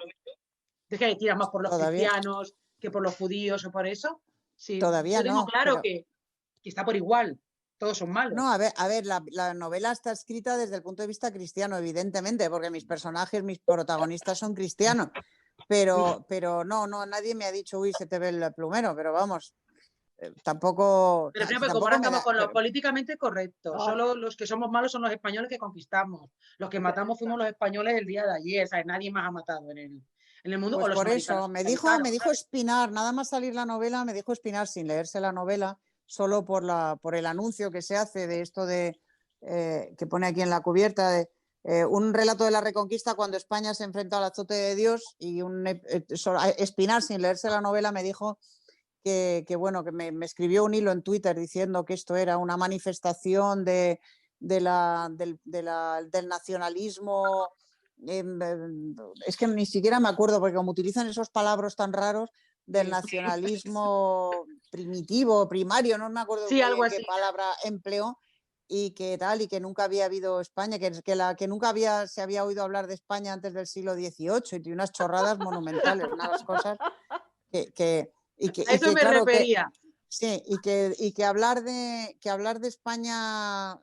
¿Es que tiras más por los Todavía. cristianos que por los judíos o por eso? Sí, Todavía yo tengo no, claro pero- que está por igual, todos son malos. No, a ver, la novela está escrita desde el punto de vista cristiano, evidentemente, porque mis personajes, mis protagonistas son cristianos. Pero no, nadie me ha dicho, uy, se te ve el plumero, pero vamos, tampoco. Pero siempre, tampoco como ahora me estamos da- con lo pero- políticamente correcto, Ah. solo los que somos malos son los españoles que conquistamos. Los que matamos fuimos los españoles el día de ayer, ¿sabes? Nadie más ha matado en el mundo. Pues o los por americanos. eso, me dijo Espinar, nada más salir la novela, me dijo Espinar sin leerse la novela, solo por el anuncio que se hace de esto de que pone aquí en la cubierta de un relato de la Reconquista cuando España se enfrenta al azote de Dios, y Espinar sin leerse la novela me dijo que me escribió un hilo en Twitter diciendo que esto era una manifestación del nacionalismo. Es que ni siquiera me acuerdo, porque como utilizan esos palabras tan raros, del nacionalismo primitivo, primario, no me acuerdo Sí, muy algo bien qué así. palabra empleó, y que tal, y que nunca había habido España, que nunca se había oído hablar de España antes del siglo XVIII, y unas chorradas monumentales, unas cosas que A eso me claro, refería. sí, y que hablar de España,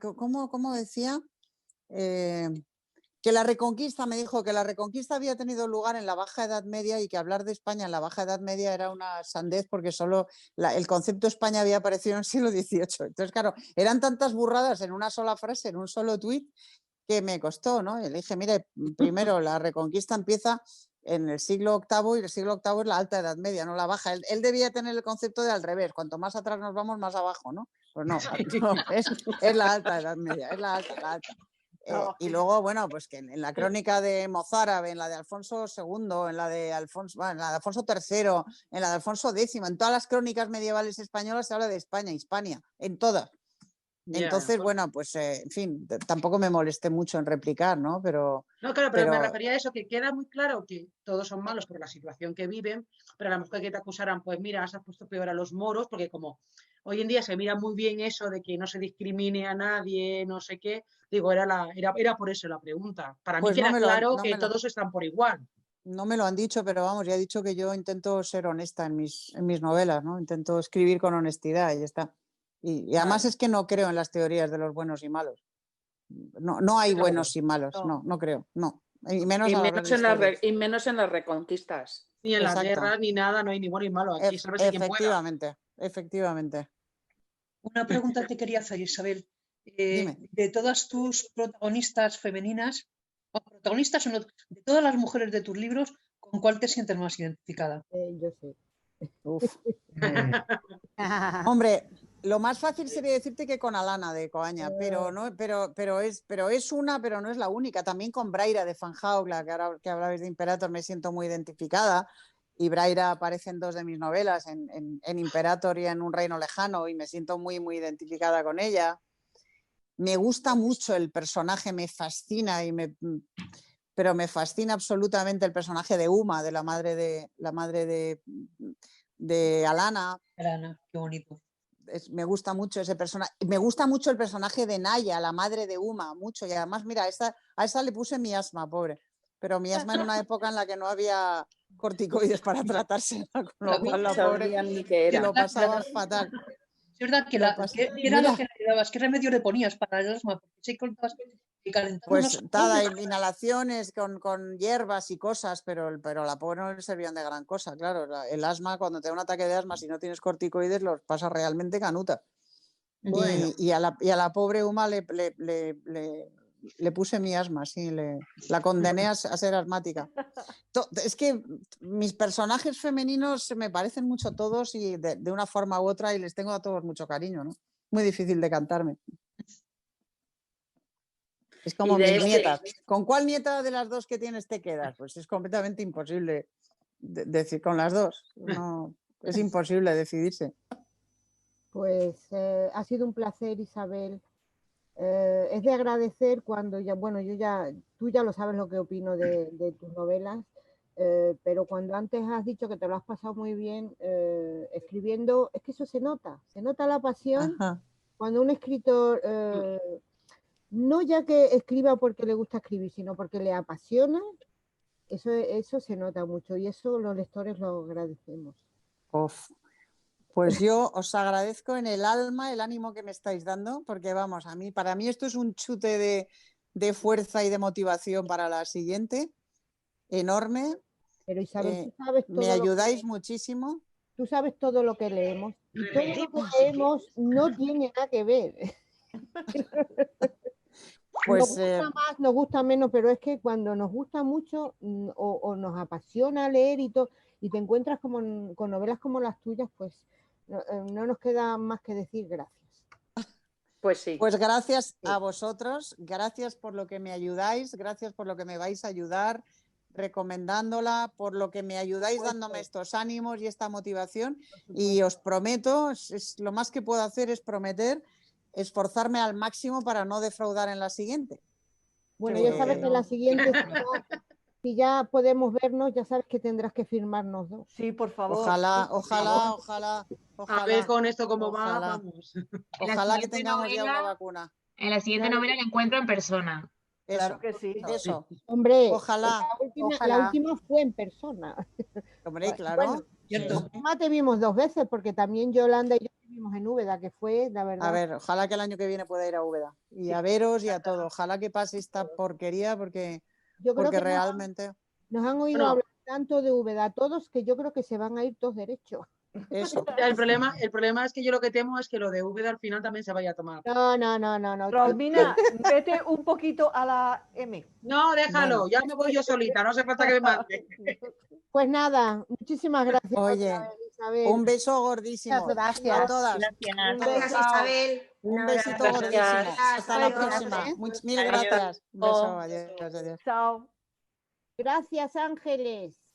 ¿cómo decía? Que la Reconquista, me dijo que la Reconquista había tenido lugar en la Baja Edad Media, y que hablar de España en la Baja Edad Media era una sandez, porque solo el concepto España había aparecido en el siglo XVIII. Entonces, claro, eran tantas burradas en una sola frase, en un solo tuit, que me costó, ¿no? Y le dije, mire, primero la Reconquista empieza en el siglo VIII, y el siglo VIII es la Alta Edad Media, no la Baja. Él debía tener el concepto de al revés, cuanto más atrás nos vamos, más abajo, ¿no? Pues no, es la Alta Edad Media, es la alta. Y luego, bueno, pues que en la crónica de Mozárabe, en la de Alfonso II, en la de Alfonso III, en la de Alfonso X, en todas las crónicas medievales españolas se habla de España, Hispania, en todas. Entonces, bueno, pues en fin, tampoco me molesté mucho en replicar, ¿no? Pero Me refería a eso, que queda muy claro que todos son malos por la situación que viven, pero a lo mejor que te acusaran, pues mira, has puesto peor a los moros, porque como hoy en día se mira muy bien eso de que no se discrimine a nadie, no sé qué, digo, era por eso la pregunta. Para pues mí queda claro que todos están por igual. No me lo han dicho, pero vamos, ya he dicho que yo intento ser honesta en mis novelas, ¿no? Intento escribir con honestidad y ya está. Y además es que no creo en las teorías de los buenos y malos. No hay buenos y malos, no creo, no. Y menos en las reconquistas. Ni en las guerras, ni nada, no hay ni bueno ni malo. Aquí sabes quién pueda. Efectivamente. Una pregunta te quería hacer, Isabel. De todas tus protagonistas femeninas, o protagonistas o no, de todas las mujeres de tus libros, ¿con cuál te sientes más identificada? Yo sé. Hombre, lo más fácil sería decirte que con Alana de Coaña, pero es una, pero no es la única. También con Braira de Fanjaula, que ahora que hablabais de Imperator me siento muy identificada, y Braira aparece en 2 de mis novelas, en Imperator y en Un reino lejano, y me siento muy, muy identificada con ella. Me gusta mucho el personaje, me fascina, pero me fascina absolutamente el personaje de Uma, de la madre de Alana. Alana, qué bonito. Me gusta mucho ese personaje. Me gusta mucho el personaje de Naya, la madre de Uma, mucho. Y además, mira, a esa le puse miasma, pobre. Pero miasma en una época en la que no había corticoides para tratarse, con lo cual la pobre lo pasaba fatal. Es verdad que ¿qué era lo que le dabas? ¿Qué remedio le ponías para el asma? Porque sé que pues nada, inhalaciones con hierbas y cosas, pero la pobre no le servían de gran cosa, claro. El asma, cuando te da un ataque de asma, si no tienes corticoides, los pasa realmente canuta. Bueno. Y a la pobre Uma le puse mi asma, sí, la condené a ser asmática. Es que mis personajes femeninos me parecen mucho todos y de una forma u otra y les tengo a todos mucho cariño, ¿no? Muy difícil de cantarme. Es como mis nietas. ¿Con cuál nieta de las dos que tienes te quedas? Pues es completamente imposible decir con las dos. No, es imposible decidirse. Pues ha sido un placer, Isabel. Es de agradecer cuando ya, bueno, tú ya lo sabes lo que opino de tus novelas, pero cuando antes has dicho que te lo has pasado muy bien escribiendo, es que eso se nota la pasión. Ajá. Cuando un escritor, no ya que escriba porque le gusta escribir, sino porque le apasiona, eso se nota mucho y eso los lectores lo agradecemos. Uf. Pues yo os agradezco en el alma el ánimo que me estáis dando, porque vamos, para mí esto es un chute de fuerza y de motivación para la siguiente, enorme. Pero Isabel, tú sabes todo me ayudáis muchísimo. Tú sabes todo lo que leemos y todo lo que leemos no tiene nada que ver. Pues, nos gusta más, nos gusta menos, pero es que cuando nos gusta mucho o nos apasiona leer y te encuentras con novelas como las tuyas, pues no nos queda más que decir gracias. Pues sí. Pues gracias a vosotros, gracias por lo que me ayudáis, gracias por lo que me vais a ayudar recomendándola, por lo que me ayudáis dándome estos ánimos y esta motivación, y os prometo, lo más que puedo hacer es prometer esforzarme al máximo para no defraudar en la siguiente. Bueno, ya sabes que en la siguiente, si ya podemos vernos, ya sabes que tendrás que firmarnos dos. Sí, por favor. Ojalá. A ver con esto cómo va, vamos. Ojalá que tengamos ya una vacuna. En la siguiente novela la encuentro en persona. Eso, claro que sí. Eso. Hombre, ojalá. La última fue en persona. Hombre, claro. Bueno, te vimos 2 veces, porque también Yolanda y yo vimos en Úbeda, que fue, la verdad. A ver, ojalá que el año que viene pueda ir a Úbeda. Y a veros y a todo. Ojalá que pase esta porquería, porque realmente... Nos han oído hablar tanto de Úbeda a todos que yo creo que se van a ir todos derechos. Eso. El problema es que yo lo que temo es que lo de Úbeda al final también se vaya a tomar. No. Romina, vete un poquito a la M. No, déjalo, ya me voy yo solita, no hace falta que me mande. Pues nada, muchísimas gracias. Oye, Isabel. Un beso gordísimo. Muchas gracias. A todas. Gracias, Isabel. Un besito gordísimo. Hasta la próxima. Mil gracias. Un beso. Adiós. Chao. Gracias, Ángeles.